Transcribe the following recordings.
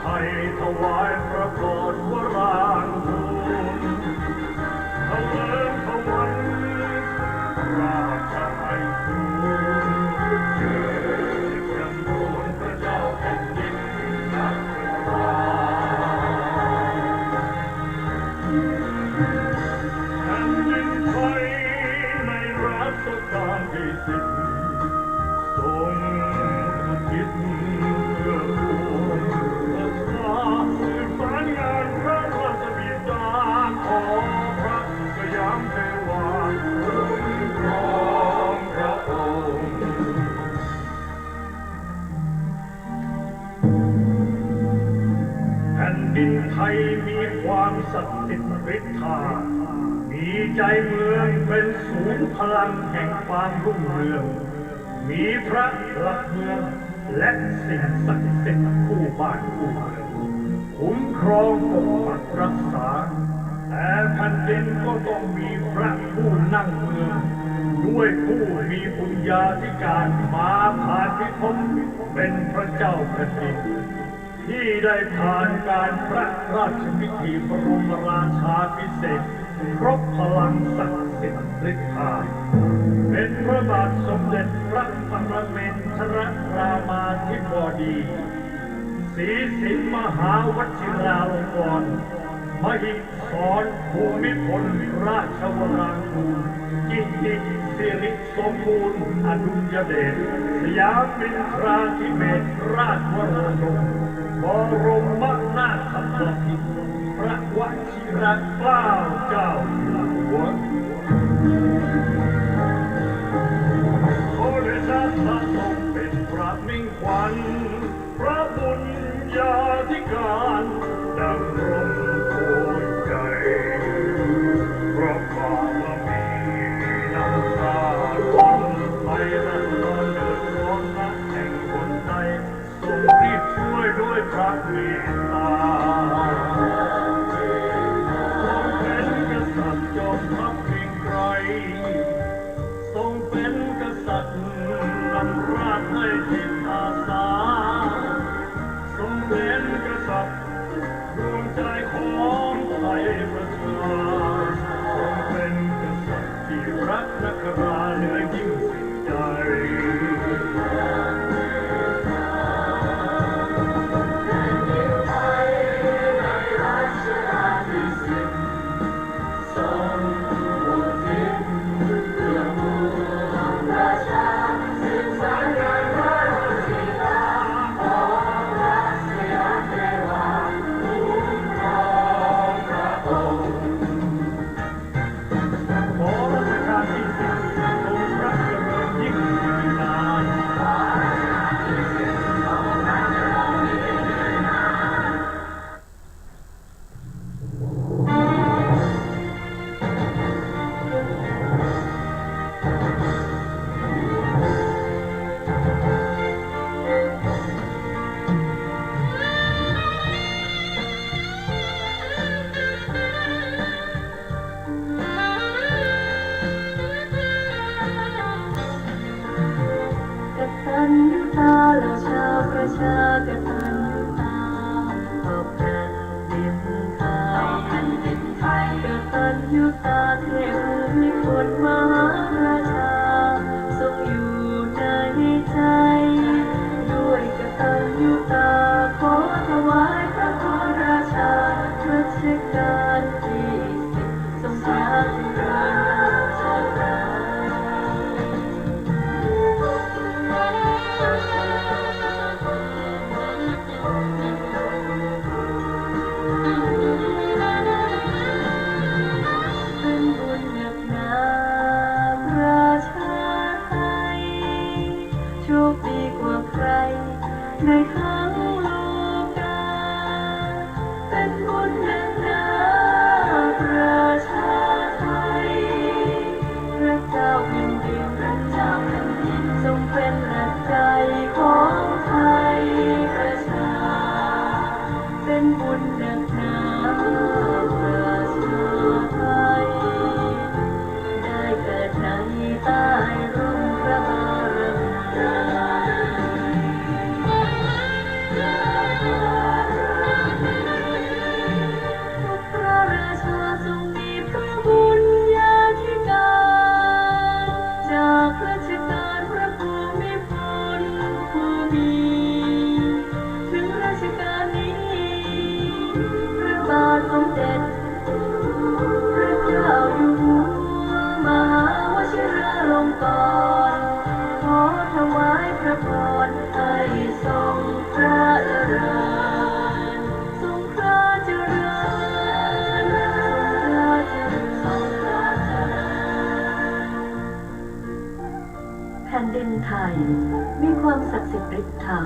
ไทยถวายพระพรวรางคูเถลิงถวันราชไมตรีเกิดจำนวนพระเจ้าแผ่นดินนักราแผ่นดินไทยในรัชกาลที่10ทรงอุทิศเพื่อปวงสืบสารงานพระราชบิดาขอพระสยามเทวาคุ้มครองพระองค์แผ่นดินไทยมีความศักดิ์สิทธิ์ฤทธามีใจเมืองเป็นศูนย์พลังแห่งความรุ่งเรืองมีพระหลักเมืองและสิ่งศักดิ์สิทธิ์คู่บ้านคู่เมืองคุ้มครองปกปักรักษาแต่แผ่นดินก็ต้องมีพระผู้นั่งเมืองด้วยผู้มีบุญญาธิการมาผ่านพิภพเป็นพระเจ้าแผ่นดินที่ได้ผ่านการพระราชพิธีบรมราชาภิเษกครบพลังศักดิ์สิทธิ์ฤทธาเป็นพระบาทสมเด็จพระปรเมนทรรามาธิบดีศรีสินมหาวชิราลงกรณ์มหิศรภูมิพลราชวรางกูลกิติสิริสมบูรณ์อดุลยเดชสยามมินทราธิเบศรราชวโรดมบรมนาถบพิตรพระวชิรเกล้าเจ้าอยู่หัวขอเดชะพระทรงเป็นพระมิ่งขวัญพระบุญญาธิการดำรงโคนใจพระบารมีนำชาติไปรัตนเดือดร้อนนักแห่งคนไทยทรงรีบช่วยด้วยพระเมตตาทรงเป็นกษัตริย์จอมทัพเพียงไกรทรงเป็นกษัตริย์นำราชให้จิตอาสาทรงเป็นกษัตริย์ดวงใจของไทยประชาทรงเป็นกษัตริย์ที่รักนักราเหนือยิ่งสิ่งใดเป็นบุญหนักหนา ยมีความศักดิ์สิทธิ์ฤทธา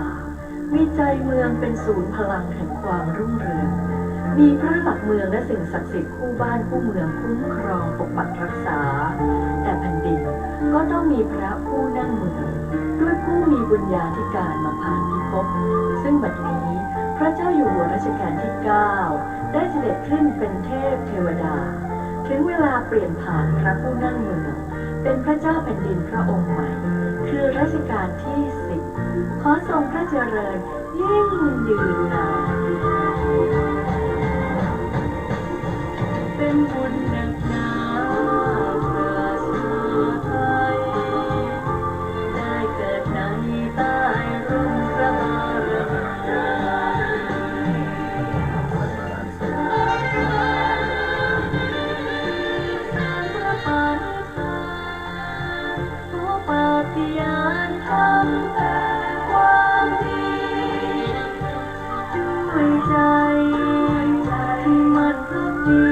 มีใจเมืองเป็นศูนย์พลังแห่งความรุ่งเรืองมีพระหลักเมืองและสิ่งศักดิ์สิทธิ์คู่บ้านคู่เมืองคุ้มครองปกปักรักษาแต่แผ่นดินก็ต้องมีพระผู้นั่งเมืองด้วยผู้มีบุญญาธิการมาผ่านพิภพซึ่งบัดนี้พระเจ้าอยู่หัวรัชกาลที่ 9ได้เสด็จขึ้นเป็นเทพเทวดาถึงเวลาเปลี่ยนผ่านพระผู้นั่งเมืองเป็นพระเจ้าแผ่นดินพระองค์ใหม่คือรัชกาลที่ 10ขอทรงพระเจริญยิ่งยืนนานเป็นบุญหนักหนาเพื่อชาติไทยได้เกิดในใต้ร่มพระบารมีสร้างพระปาฏิหาริย์ขอปฏิญาณทำแต่ความดีด้วยใจที่มันพักดี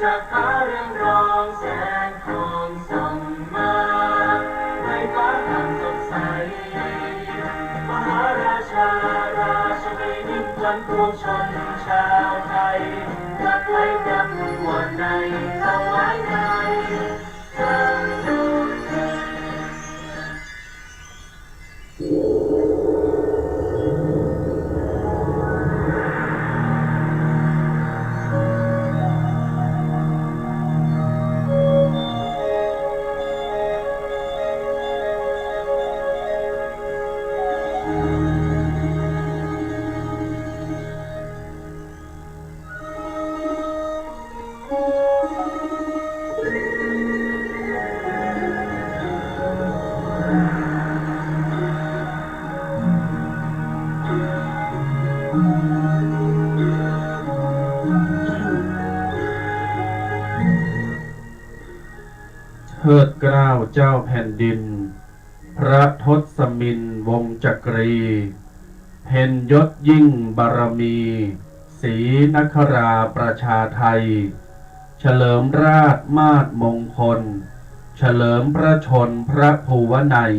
จากฟ้าเรืองรองแสงทองส่องมาในฟ้าทางสดใสมหาราชาราชนีนิรันดร์ปวงชนชาวไทยรักไทยรักวันในถวายใจเชิญดูเทิดเกล้าเจ้าแผ่นดินพระทศมินทร์วงศ์จักรีเพ็ญยศยิ่งบารมีศรีนคราประชาไทยเฉลิมราชมาศมงคลเฉลิมพระชนพระภูวนัย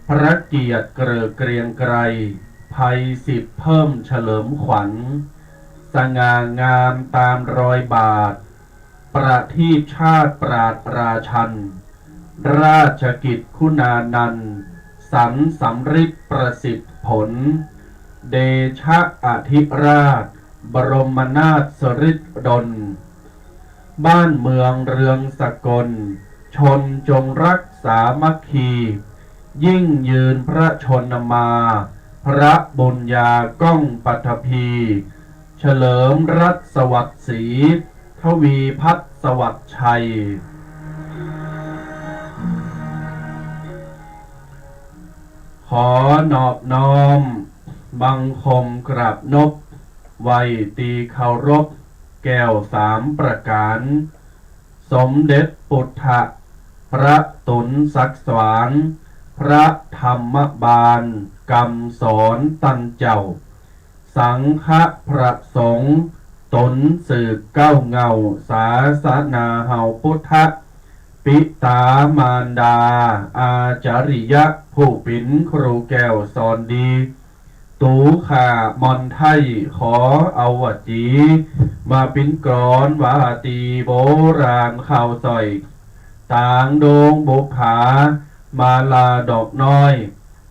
พระเกียรติเกริกเกรียงไกรภัยสิบเพิ่มเฉลิมขวัญสง่างามตามรอยบาทประทีปชาติปราดราชันราชกิจคุณานันท์สันสำริดประสิทธิผลเดชะอธิราชบรมนาถสฤทธดลบ้านเมืองเรืองสกลชนจงรักสามัคคียิ่งยืนพระชนมาพระบุญญาก้องปัทภีเฉลิมรัตสวัสดิ์ศรีทวีพัฒน์สวัสดิ์ชัยขอนอบน้อมบังคมกราบนบไหวตีเคารพแก้วสามประการสมเด็จปุถะพระตุลศักดิ์สวานพระธรรมบาลกำสอนตันเจ้าสังฆพระสงฆ์ตนสืบเก้าเงาศาสนาเฮาพุทธปิตามารดาอาจาริยะผู้ปิ่นครูแก้วสอนดีตูข่ามอนไทยขอเอาวจีมาปิ่นกรอนวาตีโบราณข่าวซอยต่างโดงบุภามาลาดอกน้อย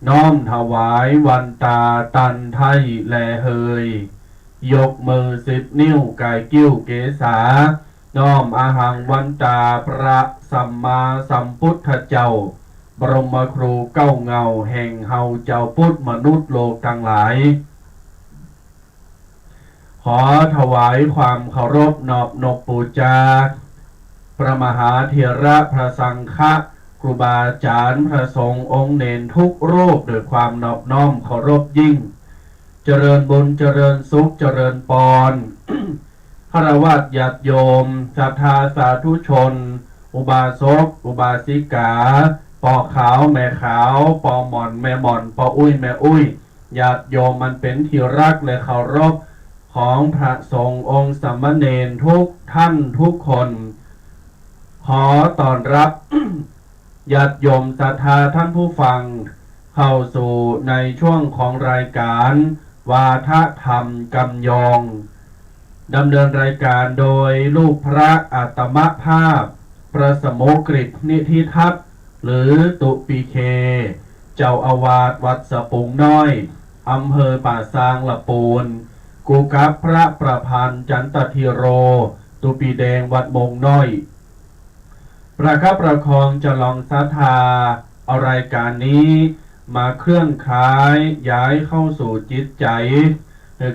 น้อมถวายวันตาตันไทยแลเฮย ยกมือ10 นิ้วกายกิ้วเกษาน้อมอาหังวันตาพระสัมมาสัมพุทธเจ้าบรมครูเก้าเงาแห่งเฮาเจ้าพุทธมนุษย์โลกทั้งหลายขอถวายความเคารพนอบนบปูจาพระมหาเถระพระสังฆะครูบาอาจารย์พระสงฆ์องค์เนนทุกรูปด้วยความนอบน้อมเคารพยิ่งเจริญบุญเจริญสุขเจริญปอนฆราวาสญาติโยมศรัทธาสาธุชนอุบาสกอุบาสิกาปอขาวแม่ขาวปอหม่อนแม่หม่อนปออุ้ยแม่อุ้ยญาติโยมมันเป็นที่รักและเคารพของพระสงฆ์องค์สามเณรทุกท่านทุกคนขอต้อนรับ ญาติโยมศรัทธาท่านผู้ฟังเข้าสู่ในช่วงของรายการวาทธรรมกำยองดำเนินรายการโดยลูกพระอัตมภาพพระสมกฤตนิธิทัศน์หรือตุปีเคเจ้าอาวาสวัดสะปุงน้อยอำเภอป่าซางละปูนกูกับพระประพันธ์จันตทิโรตุปีแดงวัดมงน้อยประคับประคองจะลองศรัทธาเอารายการนี้มาเคลื่อนคล้ายย้ายเข้าสู่จิตใจ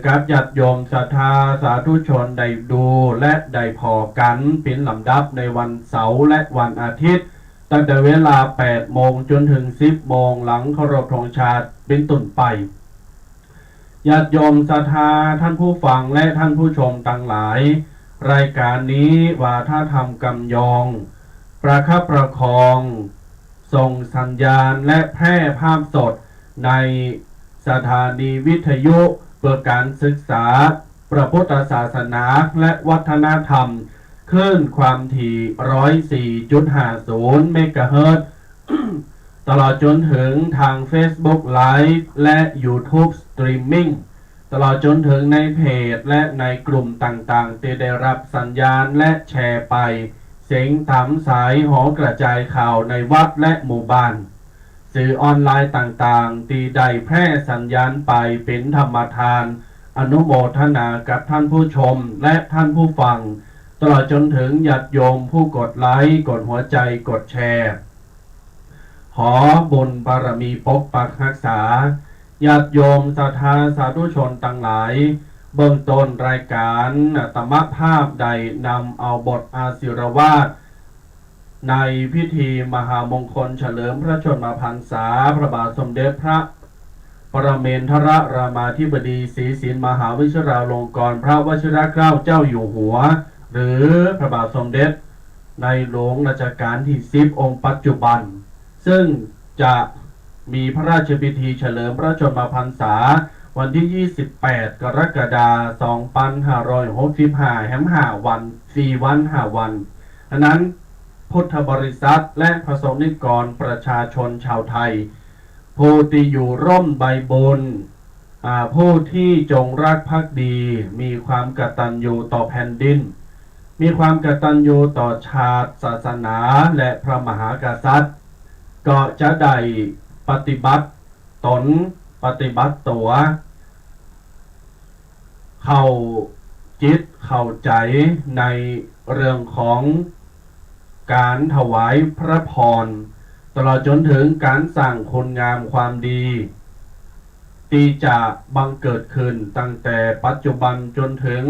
กับญาติโยมศรัทธาสาธุชนได้ดูและได้พอกันเป็นลำดับในวันเสาร์และวันอาทิตย์ตั้งแต่เวลา 8 โมงจนถึง 10 โมงหลังเคารพธงชาติเป็นต้นไปญาติโยมศรัทธาท่านผู้ฟังและท่านผู้ชมทั้งหลายรายการนี้วาทธรรมกำยองประคับประคองส่งสัญญาณและแพร่ภาพสดในสถานีวิทยุเพื่อการศึกษาพระพุทธศาสนาและวัฒนธรรมคลื่นความถี่ 104.50 เมกะเฮิรตซ์ ตลอดจนถึงทาง Facebook Live และ YouTube Streaming ตลอดจนถึงในเพจและในกลุ่มต่างๆที่ได้รับสัญญาณและแชร์ไปเสียงตามสายหอกระจายข่าวในวัดและหมู่บ้านสื่อออนไลน์ต่างๆที่ได้แพร่สัญญาณไปเป็นธรรมทานอนุโมทนากับท่านผู้ชมและท่านผู้ฟังตลอดจนถึงญาติโยมผู้กดไลค์กดหัวใจกดแชร์ขอบุญบารมีปกปักรักษาญาติโยมศรัทธาสาธุชนทั้งหลายเบื้องต้นรายการธรรมภาพใดนำเอาบทอาศิรวาทในพิธีมหามงคลเฉลิมพระชนมพรรษาพระบาทสมเด็จพระปรเมนทรรามาธิบดีศรีสินมหาวิชิราลงกรณพระวชิรเกล้าเจ้าอยู่หัวหรือพระบาทสมเด็จในหลวงรัชกาลที่10องค์ปัจจุบันซึ่งจะมีพระราชพิธีเฉลิมพระชนมพรรษาวันที่ 28 กรกฎาคม 2565 แฮม5 วัน 4 วัน 5 วันอันนั้นพุทธบริษัทและพระสงฆ์นิกรประชาชนชาวไทยผู้ที่อยู่ร่มใบบุญผู้ที่จงรักภักดีมีความกตัญญูต่อแผ่นดินมีความกตัญญูต่อชาติศาสนาและพระมหากษัตริย์ก็จะได้ปฏิบัติตนปฏิบัติตัวเข้าจิตเข้าใจในเรื่องของการถวายพระพรตลอดจนถึงการสร้างคุณงามความดีที่จะบังเกิดขึ้นตั้งแต่ปัจจุบันจนถึง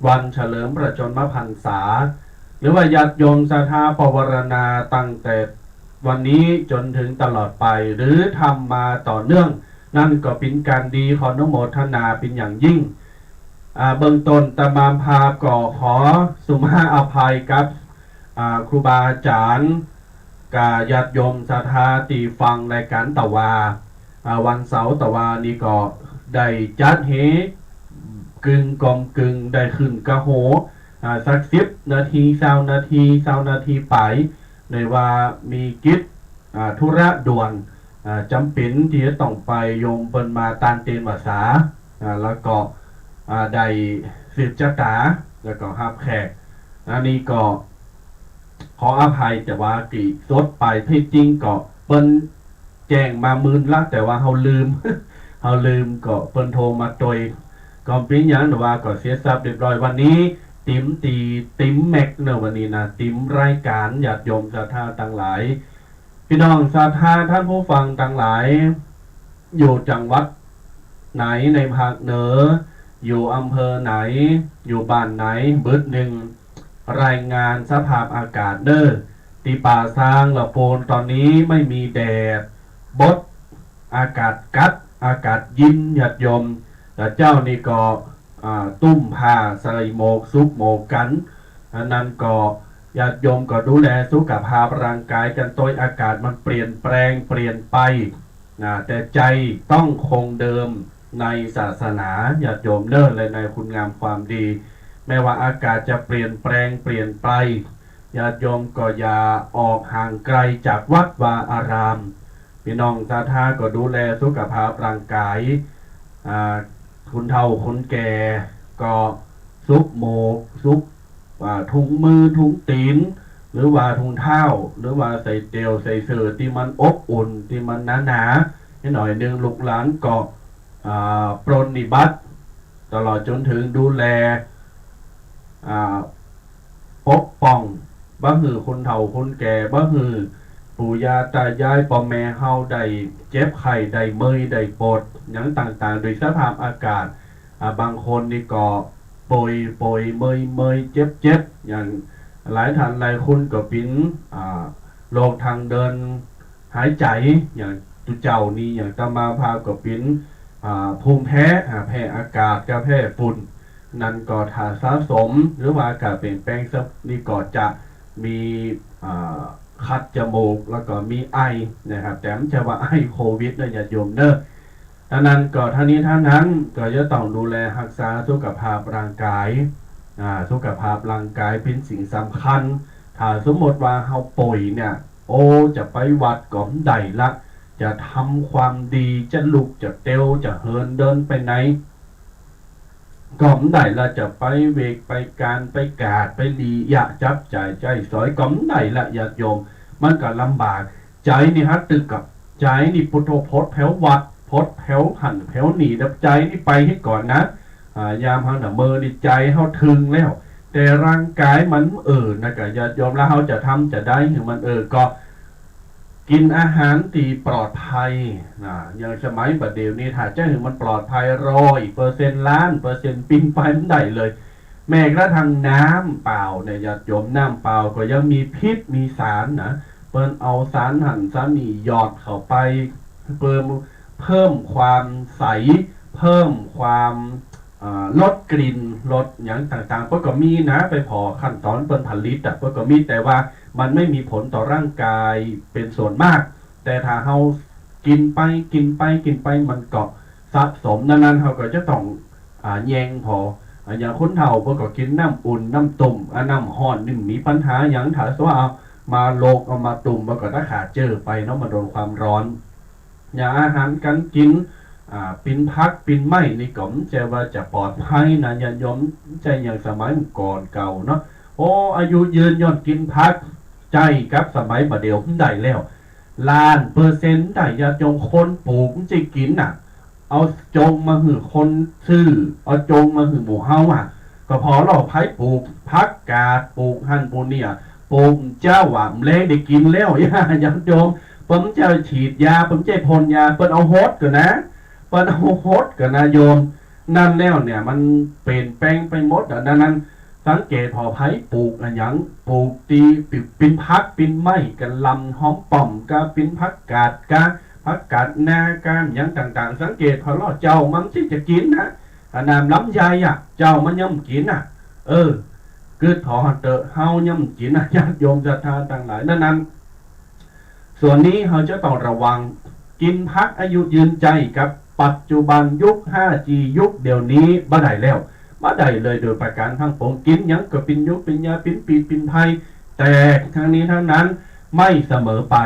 วันเฉลิมพระชนมพรรษาหรือว่าญาติโยมศรัทธาปวารณาตั้งแต่วันนี้จนถึงตลอดไปหรือทำมาต่อเนื่องนั่นก็เป็นการดีขออนุโมทนาเป็นอย่างยิ่งเบื้องต้นตามามภาพก็ขอสุมาอภัยกับครูบาอาจารย์กาญาติโยมศรัทธาตีฟังรายการตะวาวันเสาร์ตะวานี้ก็ได้จัดเฮกึ่งกอมกึ่งได้ขึ้นกระโหสัก10 นาที20 นาที20 นาทีไปในว่ามีกิจธุระด่วนจำเป็นที่จะต้องไปโยมเปินมาตานเตนภาษาแล้วก็ได้สืบจักาแล้วก็ห้าแขกอันนี้ก็ขออภัยแต่ว่ากี่สดไปที่จริงก็เปิ้นแจ้งมามื่นละแต่ว่าเขาลืม ก็เปิ้นโทรมาโดย ก่อนปิ้งยังหรือว่าก่อนเสียทรัพย์เรียบร้อยวันนี้ติ๋มแม็กเนอะวันนี้นะติ๋มรายการญาติโยมศรัทธาต่างหลายพี่น้องศรัทธาท่านผู้ฟังต่างหลายอยู่จังหวัดไหนในภาคเหนืออยู่อำเภอไหนอยู่บ้านไหนเบิดหนึ่งรายงานสภาพอากาศเด้อตีป่าซางละโพนตอนนี้ไม่มีแดดบดอากาศกัดอากาศยินญาติโยมแต่เจ้านี่ก็ตุ้มผ้าใส่โมกซุปโมกกันอันนั้นก็ญาติโยมก็ดูแลสุขภาพร่างกายกันโดยอากาศมันเปลี่ยนแปลงเปลี่ยนไปแต่ใจต้องคงเดิมในศาสนาญาติโยมเนิ่นเลยในคุณงามความดีแม้ว่าอากาศจะเปลี่ยนแปลงเปลี่ยนไปญาติโยมก็อย่าออกห่างไกลจากวัดวาอารามพี่น้องศรัทธาก็ดูแลสุขภาพร่างกายคนเฒ่าคนแก่ก็ซุปโมกซุปถุงมือถุงตีนหรือว่าถุงเท้าหรือว่าใส่เตียวใส่เสื้อที่มันอบอุ่นที่มันหนาๆให้หน่อยนึงลูกหลานก็ปรนนิบัติตลอดจนถึงดูแลปกป้องบ่หือคนเฒ่าคนแก่บ่หือปู่ย่าตายายพ่อแม่เฮาได้เจ็บไข้ได้เมื่อยได้ปวดอย่างต่างๆโดยสภาพอากาศบางคนนี่ก็ป่วยเมื่อยเจ็บอย่างหลายท่านหลายคนก็เป็นโรคทางเดินหายใจอย่างตุเจ้านี่อย่างตามาพาก็เป็นภูมิแพ้แพ้อากาศกับแพ้ฝุ่นนั่นก็ถ้าสะสมหรือว่าอากาศเปลี่ยนแปลงสักนี่ก็จะมีคัดจมูกแล้วก็มีไอนะครับแต่ไม่ใช่ว่าไอโควิดนะอย่าโยมเนอะดังนั้นก็ท่านี้ท่านั้นก็จะต้องดูแลรักษาสุขภาพร่างกายสุขภาพร่างกายเป็นสิ่งสำคัญถ้าสมมติว่าเขาป่วยเนี่ยจะไปวัดก่อนใดละจะทำความดีจะลุกจะเตียวจะเหินเดินไปไหนก่อนใดละจะไปเวกไปการไปกาดไปดีอยากจับใจสอยก่อนใดละญาติโยมมันก็ลำบากใจนี่ฮะตึกกับใจนี่พุทโธพจน์แผ่ววัดพจน์แผ่วหันแผ่วหนีดับใจนี่ไปให้ก่อนนะยามหันเมื่อนี่ใจเขาถึงแล้วแต่ร่างกายมันนะก็ญาติโยมแล้วเขาจะทำจะได้หรือมันก็กินอาหารที่ปลอดภัยอย่างสมัยบัดเดี๋ยวนี้ถ้าจะถึงมันปลอดภัย100%ล้าน%ปิ้งไปมันได้เลยแม้กระทั่งน้ำเปล่าเนี่ยญาติโยมน้ำเปล่าก็ยังมีพิษมีสารนะเปิ้นเอาสารหั่นสารนี่หยอดเข้าไปเพิ่มความใสเพิ่มความลดกลิ่นลดอย่างต่างๆเปิ้นก็มีนะไปพอขั้นตอนเปิ้นผลิตเปิ้นก็มีแต่ว่ามันไม่มีผลต่อร่างกายเป็นส่วนมากแต่ถ้าเรากินไปมันก็สะสมนั้นเราก็จะต้องแยงพออย่างคนเฒ่าเพิ่นก็กินน้ำอุ่นน้ำตุ่มน้ำร้อนนี่มีปัญหาอย่างถ้าว่าเอามาโลกเอามาตุ่มมันก็ถ้าขาดเจอไปเนาะมาโดนความร้อนอย่างอาหารการกินปินพักปินไม้นี่ก็จะว่าจะปลอดภัยนะอย่ายอมใจอย่างสมัยก่อนเก่าเนาะอายุยืนย้อนกินพักใจกับสมัยบัดเดี๋ยวได้แล้ว1,000,000%ได้อย่าจงคนปลูกจะกินเอาจงมาหือคนซื้อเอาจงมาหือหมู่เฮาก็พอเราไผปลูกพักกาดปลูกหั่นปูเนี่ยปลูกเจ้าแรงได้กินแล้วอย่าจงผมจะฉีดยาผมจะพ่นยาเปิ้นเอาโฮสกันนะเปิ้นเอาโฮสกันนะโยมนั่นแล้วเนี่ยมันเปลี่ยนแปลงไปหมดดังนั้นสังเกตพอไผปลูกอย่างปลูกตีปินพักปินไม้กันลำหอมป่อมกาปินพักกาดกาพักกาดนาการอย่างต่างๆสังเกตพอล่อเจ้ามันที่จะกินนะน้ำล้ำใหญ่เจ้ามันย่ำกินเกิดถอเตอเฮาย่ำกินญาติโยมศรัทธาต่างหลายนั้นส่วนนี้เราจะต้องระวังกินพักอายุยืนใจกับปัจจุบันยุค 5G ยุคเดี๋ยวนี้บ่ได้แล้วบ่ได้เลยโดยประการทั้งปวงกินยังก็เป็นยุคเป็นยาเป็นปีเป็นภัยแต่ทั้งนี้ทั้งนั้นไม่เสมอไป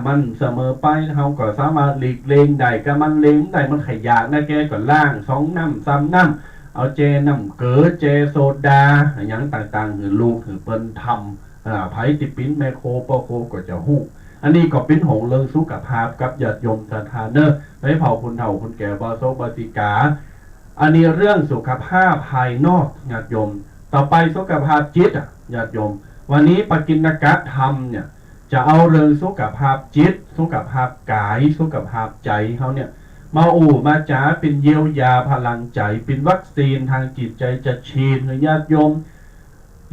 มันเสมอไปเราก็สามารถหลีกเลี่ยงได้ก็มันเลี่ยงได้มันขยะนะแกก็ล่าง2น้ำ3น้ำเอาเจน้ำเกลือเจโซดาอย่างต่างๆหือลูกหือเปิ้นทำไผติปิ้นแมโครปอโคก็จะฮู้อันนี้ก็เป็นของเรื่องสุขภาพกับญาติโยมศรัทธาเนอร์ให้เผาคนเฒ่าคนแก่บาโซบาติกา อันนี้เรื่องสุขภาพภายนอกญาติโยมต่อไปสุขภาพจิตญาติโยมวันนี้ปกิณกธรรมเนี่ยจะเอาเรื่องสุขภาพจิตสุขภาพกายสุขภาพใจเขาเนี่ยมามาจ๋าเป็นเยียวยาพลังใจเป็นวัคซีนทางจิตใจจะฉีดญาติโยม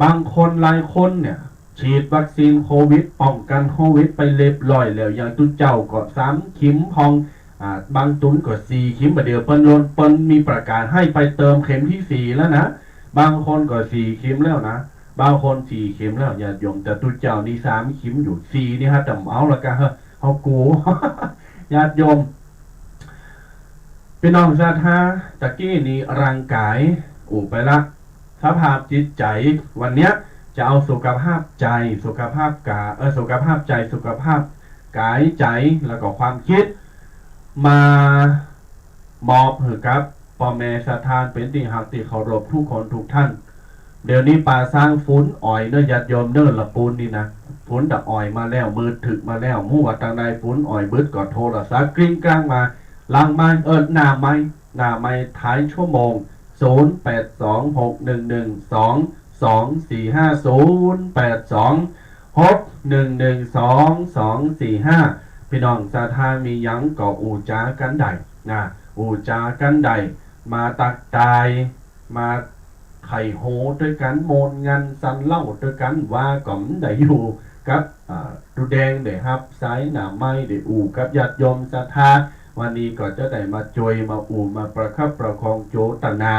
บางคนหลายคนเนี่ยฉีดวัคซีนโควิดป้องกันโควิดไปเรียบร้อยแล้วอย่างตุ้เจ้าก็3 เข็มพองบางตุนก็4 เข็มประเดี๋ยวเปิ้นมีประกาศให้ไปเติมเข็มที่4แล้วนะบางคนก็4 เข็มแล้วนะบางคน4 เข็มแล้วญาติโยมแต่ตุ้เจ้านี่3 เข็มอยู่4นี่ฮะแต่เอาละกันเอากู ญาติโยมพี่น้องศรัทธาตะกี้นี้ร่างกายไปละสภาพจิตใจวันเนี้ยจะเอาสุขภาพใจสุขภาพสุขภาพใจสุขภาพกายใจแล้วก็ความคิดมามอบให้กับพ่อแม่ศรัทธาเป็นที่หักที่เคารพทุกคนทุกท่านเดี๋ยวนี้ป่าสร้างฝุ่นอ่อยเนื้อญาติโยมเนื้อละปูนนี่นะฝุ่นดะอ่อยมาแล้วมือถึกมาแล้วมู่ว่าทางใดฝุ่นอ่อยบึดก็โทรศัพท์กริ้งกลางมาลังไม้หน้าไม้ท้ายชั่วโมง0826112245พี่น้องศรัทธามีหยังก็อูจากันใดนะอูจากันใดมาตักตายมาไข่โหด้วยกันโมนงันสันเล่าด้วยกันว่าก่อมได้อยู่กับดูแดงได้ฮับสายหน้าไม้ได้อูกับญาติโยมศรัทธาวันนี้ก็จะได้มาจอยมามาประคับประคองโจตนา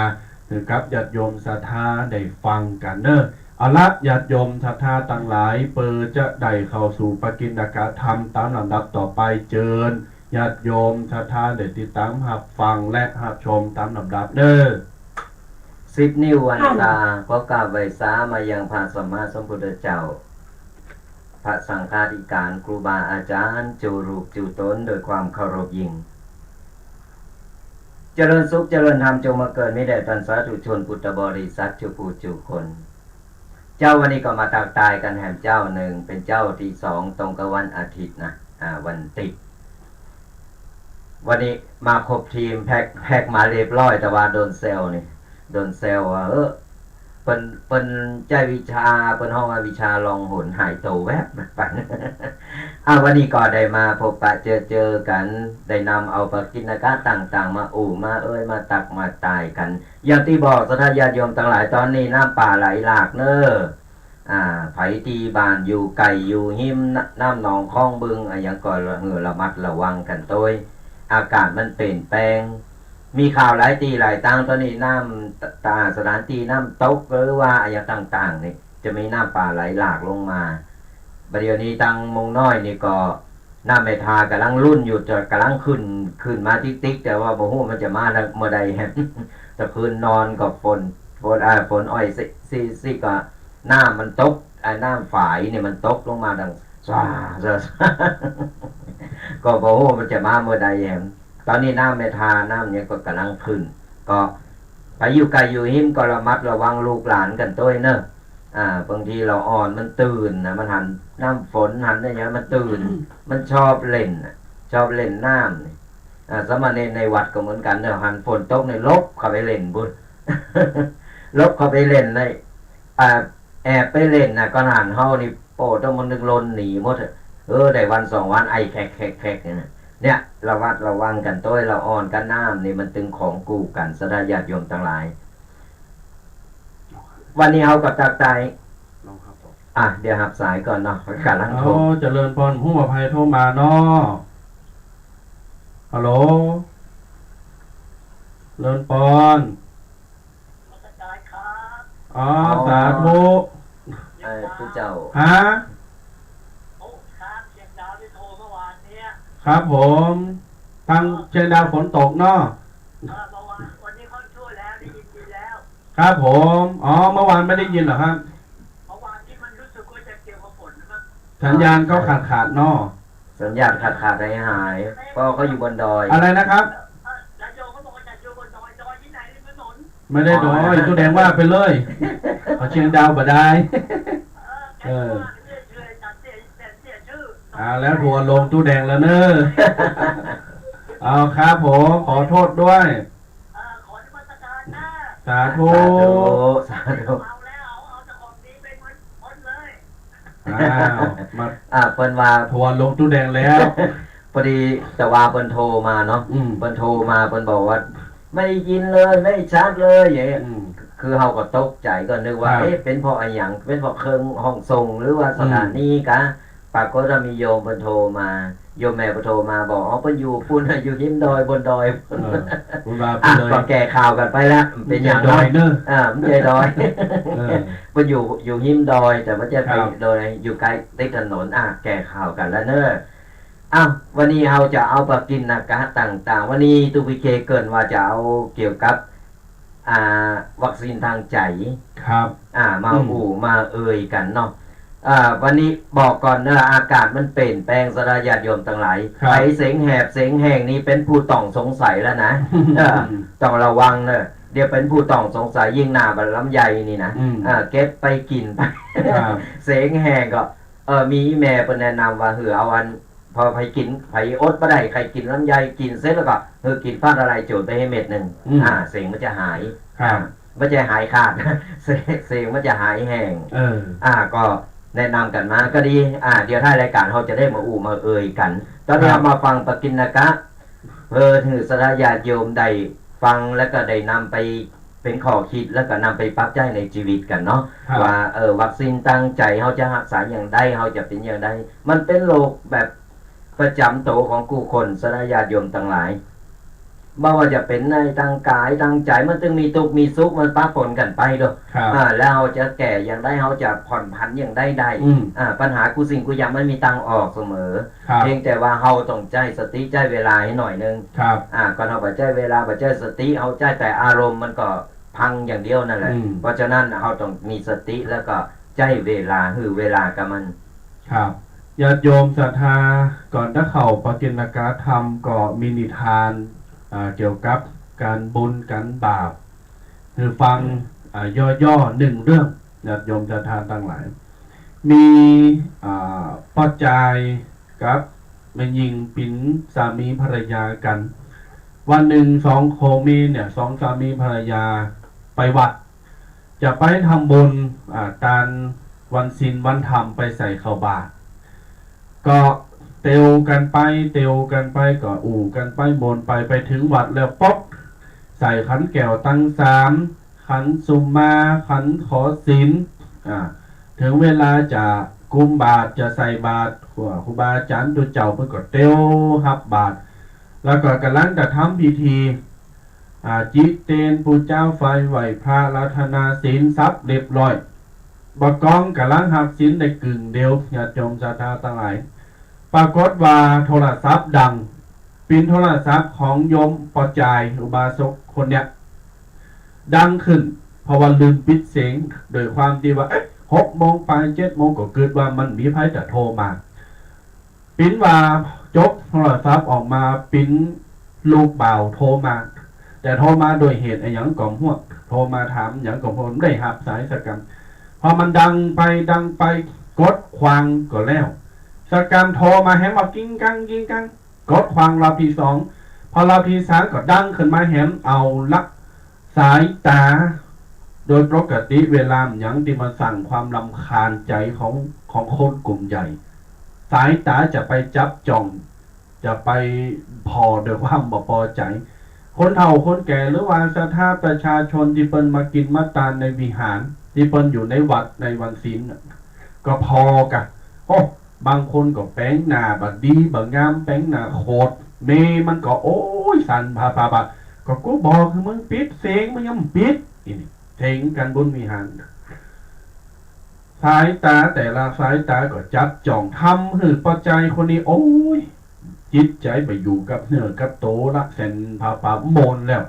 ถึงกับญาติโยมศรัทธาได้ฟังกันเนอะเอาละญาติโยมศรัทธาต่างหลายเปิดจะได้เข้าสู่ปกิณกธรรมตามลำดับต่อไปเจิญญาติโยมศรัทธาได้ติดตามรับฟังและรับชมตามลำดับเนอะ10 นิ้ววันตาขอกราบไหว้สามายังพระสัมมาสัมพุทธเจ้าพระสังฆาธิการครูบาอาจารย์จูรูปจูตนโดยความเคารพยิ่งเจริญสุขเจริญธรรมจงมาเกิดไม่ได้ท่านสาธุชนพุทธบริษัทจุผู้จุคนเจ้าวันนี้ก็มาตักตายกันแห่งเจ้าหนึ่งเป็นเจ้าที่2ตรงกับวันอาทิตย์นะวันติดวันนี้มาครบทีมแพ็กมาเรียบร้อยแต่ว่าโดนเซลนี่โดนเซลว่าเป็นใจวิชาเป็นห้องวิชาลองหนหายโตแวบปันวันนี้ก็ได้มาพบปะเจอกันได้นำเอาปกิณกะต่างๆมามามาตักมาตายกันอย่างที่บอกสัทธาญาติโยมทั้งหลายตอนนี้น้ำป่าไหลหลากเนอไผตีบานอยู่ไก่อยู่หิมน้ำหนองคลองบึงอย่างก่อนระมัดระวังกันตัวอากาศมันเปลี่ยนแปลงมีข่าวหลายตีหลายตั้งตอนนี้น้ำสถานที่น้ำตกหรือว่าอะไรต่างๆนี่จะมีน้ำป่าไหลหลากลงมาประเดี๋ยวนี้ตังมงน้อยนี่ก็น้ำเมทากำลังรุ่นอยู่จะกำลังขึ้นมาติ๊กแต่ว่าบ่ฮู้มันจะมาเมื่อใดแต่คืนนอนกับฝนอ้อยซิก็น้ำมันตกน้ำฝายเนี่ยมันตกลงมาดังซ่าก็บ่ฮู้มันจะมาเมื่อใดตอนนี้น้ำเมทาน้ำเนี่ยก็กำลังขึ้นก็ไปอยู่ไกลอยู่หิมก็ระมัดระวังลูกหลานกันด้วยเนอะบางทีเราอ่อนมันตื่นนะมันหันน้ำฝนหันอะไรอย่างนี้มันตื่นมันชอบเล่นน้ำสมณเณรในวัดก็เหมือนกันเนอะหันฝนตกในลบเข้าไปเล่นบุญ ลบเข้าไปเล่นในแอบไปเล่นนะก็หันเฮานี่โป้ต้องมันนึกลนหนีหมดได้วัน2 วันไอแขกเนี่ยระวัดระวังกันต้วยเราอ่อนกันน้ำนี่มันตึงของกูกันสดาญาติโยมทั้งหลายวันนี้เอากับตักใจเดี๋ยวหับสายก่อนเนาะกำลังโทรเจริญพรผู้อภัยโทรมาเนาะฮัลโหลเจริญพรสาธุผู้เจ้าครับผมทางเชียงดาวฝนตกเนาะวันนี้เขาช่วยแล้วได้ยินแล้วครับผมเมื่อวานไม่ได้ยินเหรอครับเมื่อวานที่มันรู้สึกว่าจะเกี่ยวกับฝนนะครับสัญญาณเขาขาดเนาะสัญญาณขาดหายก็เขาอยู่บนดอยอะไรนะครับนายโยเขาบอกว่าจะอยู่บนดอยที่ไหนริมถนนไม่ได้ดอยตัวแดงว่าไปเลยเขาเชียงดาวบ่ได้แล้วทัวลงตู้แดงแล้วเนอะเอาครับผมขอโทษด้วยขอที่มาตะ สาธุ สาธุ เอาแล้วเอาแต่ของดีไปหมดเลย อ้าวมา เปิ้นว่า ทัวร์ลงตู้แดงแล้ว พอดีแต่ว่าเปิ้นโทรมาเนาะ อืม เปิ้นโทรมาเปิ้นบอกว่า ไม่ได้ยินเลยไม่ชัดเลยอย่างเงี้ย อืม คือเฮาก็ตกใจก็นึกว่า ครับ เอ๊ะเป็นเพราะอะไรอย่างเป็นเพราะเครื่องห้องส่งหรือว่าสถานีกะปรากฏว่ามีโยมเพิ่นโทรมาโยมแม่เพิ่นโทรมาบอกอ๋อเพิ่นอยู่พุ่นอยู่หิมดอยบนดอย เออคุณว่าไป อ่ะ เลย ก็แก้ข่าวกันไปแล้วเป็นอย่าง ดอยเนอะ มันใจดอย เออ เพิ่นอยู่หิมดอย แต่มันจะไป ครับ โดยอยู่ใกล้ติดถนนแก้ข่าวกันแล้วเนอะอ้าววันนี้เราจะเอาปกินนากะต่างๆ วันนี้ตูพีเคเกินว่าจะเอาเกี่ยวกับวัคซีนทางใจ ครับ มามาเอ่ยกันเนาะวันนี้บอกก่อนเนอะอากาศมันเปลี่ยนแปลงสระญาติโยมทั้งหลาย ครับ ไอเสียงแหบเสียงแห้งนี้เป็นผู้ต้องสงสัยแล้วนะ ต้องระวังเนอะเดี๋ยวเป็นผู้ต้องสงสัยยิ่งหน้าบัลลัมใหญ่นี่นะ อืม เก็บไปกินไป ครับ เสียงแห้งก็มีแม่เป็นแนะนำว่าเอาอันพอไปกินไปอดบ่ได้ใครกินลำไยกินเสร็จแล้วก็กินฟ้าอะไรโจดไปให้เม็ดหนึ่งเสียงมันจะหาย ครับ มันจะหายขาด เสียงมันจะหายแห้ง เออ ก็แนะนำกันมาก็ดีเดี๋ยวถ้ารายการเขาจะได้มามาเอ่ยกัน ตอนนี้ ครับ เรามาฟังปกิณกะถือสระญาติโยมได้ฟังแล้วก็ได้นำไปเป็นข้อคิดแล้วก็นำไปปรับใช้ในชีวิตกันเนาะ ครับ ว่าวัคซีนตั้งใจเขาจะรักษาอย่างใดเขาจะเป็นอย่างใดมันเป็นโรคแบบประจำตัวของกูคนสระญาติโยมทั้งหลายไม่ว่าจะเป็นในทางกายทางใจมันต้องมีทุกข์มีสุขมันปะปนกันไปด้วย ครับ แล้วเขาจะแก่อย่างได้เขาจะผ่อนผันอย่างได้ อืม ปัญหากูสิ่งกูยังไม่มีตังออกเสมอ ครับ เพียงแต่ว่าเขาต้องใจสติใจเวลาให้หน่อยนึง ครับ ก่อนเขาใจเวลาใจสติเขาใจแต่อารมณ์มันก็พังอย่างเดียวนั่นแหละ อืม เพราะฉะนั้นเขาต้องมีสติแล้วก็ใจเวลาเวลากับมัน ครับญาติโยมศรัทธาก่อนถ้าเข้าปกิณกะธรรมก็มีนิทานเกี่ยวกับการบุญการบาปคือฟังย่อๆหนึ่งเรื่องญาติโยมศรัทธาทั้งหลาย มีพ่อจายกับแม่ยิงปิ่นสามีภรรยากัน วันหนึ่งสองโคมีเนี่ยสองสามีภรรยาไปวัด จะไปทำบุญการวันศีลวันธรรมไปใส่เข้าบาตรก็เตียวกันไปก็กันไปบนไปถึงวัดแล้วป๊อกใส่ขันแก้วตั้งสามขันสุมมาขันขอศีลถึงเวลาจะกุมบาตรจะใส่บาตรครูบาอาจารย์ตัวเจ้าเพิ่นก็เตียวฮับบาตรแล้วก็กำลังจะทำพิธีจิตเตนปู่เจ้าไฟไหวพระรัตนาศีลทรัพย์เรียบร้อยบกองกำลังหักศีลได้กึ่งเดียวญาติโยมศรัทธาทั้งหลายปรากฏว่าโทรศัพท์ดังเป็นโทรศัพท์ของโยมปอจายอุบาสกคนเนี้ยดังขึ้นเพราะว่าลืมปิดเสียงโดยความที่ว่า6 โมงไป7 โมงก็เกิดว่ามันมีไผจะโทรมาปิ้นว่าจบโทรศัพท์ออกมาปิ้นลูกบ่าวโทรมาแต่โทรมาโดยเหตุอะไรอย่างก่อมหัวโทรมาถามอย่างก่อมหัวได้หับสายสกรรมพอมันดังไปกดควางก็แล้วสกรรมโทรมาแหมมากิ้งกังกดควางรอบที่2พอรอบที่3ก็ดังขึ้นมาแหมเอาละสายตาโดยปกติเวลาอย่างที่มันสั่งความรำคาญใจของคนกลุ่มใหญ่ สายตาจะไปจับจ้องจะไปพอโดยความบ่พอใจคนเฒ่าคนแก่หรือว่าสถาประชาชนที่เปิ้นมากินมาตานในวิหารที่เปิ้นอยู่ในวัดในวันศีลก็พอกันบางคนก็แป้งหน้าบัดดีบัดงามแป้งหน้าโคตรเมมันก็โอ้ยสั่นพาก็กูบอกคือมึงปิดเสียงมึงยังปิดนี่เทงกันบนวิหารสายตาแต่ละสายตาก็จับจ้องทำให้ปัจจัยคนนี้โอ้ยจิตใจไปอยู่กับเนื้อกับโตละเส้นพาโมนแล้ว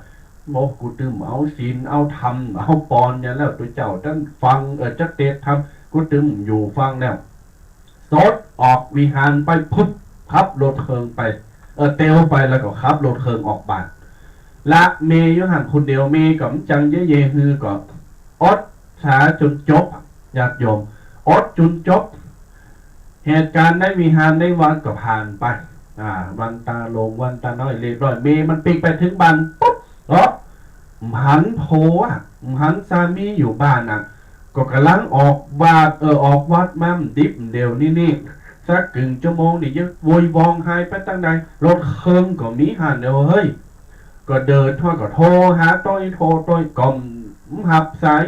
โมกูตื่มเอาศีลเอาธรรมเอาปอนเนี่ยแล้วตัวเจ้าท่านฟังจักเตะทำกูตื่มอยู่ฟังแล้วสดออกวิหารไปพุบขับรถเคิงไปเตียวไปแล้วก็ขับรถเคิงออกบ้านละเมย์ยหันคนเดียวเมย์กับจังเยฮือก็อดสาจนจบญาติโยมอดจนจบเหตุการณ์ในวิหารในวันก็ผ่านไปวันตาลงวันตาน้อยเรียบร้อยเมย์มันปีกไปถึงบันปุ๊บ หันโพอ่ะหันสามีอยู่บ้านอ่ะก็กำลังออกวาดออกวัดมั่มดิบเดี๋ยวนี่สักกึ่งชั่วโมงนี่ยังโวยวองหายไปตั้งใดรถเครื่องก็มีหันเดียวเฮ้ยก็เดินทั่วก็โทรหาต้อยโทรต้อยกล่อมหับสาย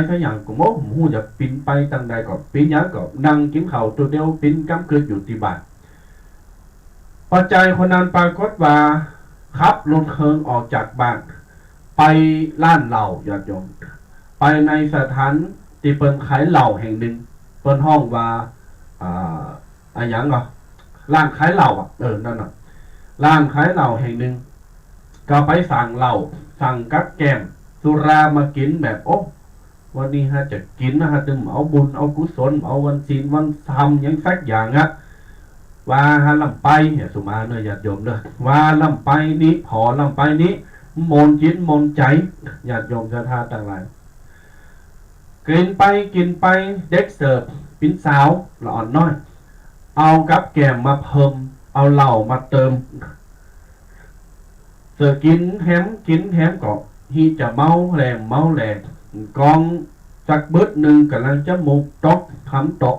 ถ้าอย่างก็โมหูจะปินไปตั้งใดก็ปินยังก็นั่งกินข้าวตัวเดียวปินกำเกิดอยู่ที่บ้านปัจจัยคนนั้นปรากฏว่าขับรถเครื่องออกจากบ้านไปร้านเหล้าญาติโยมไปในสถานที่เปิ้นขายเหล้าแห่งหนึ่งเปิ้นห้องว่าอะไรอย่างเหรอร้านขายเหล้านั่นน่ะร้านขายเหล้าแห่งหนึ่งก็ไปสั่งเหล้าสั่งกับแกมสุรามากินแบบโอ้วันนี้ฮะจะกินนะฮะตึมเอาบุญเอากุศลเอาวันศีลวันธรรมยังสักอย่างฮะว่าฮะลำไปเนี่ยสุมาเนยญาติโยมเนอะว่าลำไปนี้พอลำไปนี้มนจิตมนใจญาติโยมศรัทธาต่างหลายกินไปเด็กเสิร์ฟปิ้นสาวละอ่อนน้อยเอากับแกมมาเพิ่มเอาเหล้ามาเติมเสิร์ฟกินแฮมก็ฮีจะเมาแหลกกองสักบึดหนึ่งกำลังจะมุกตกทำตก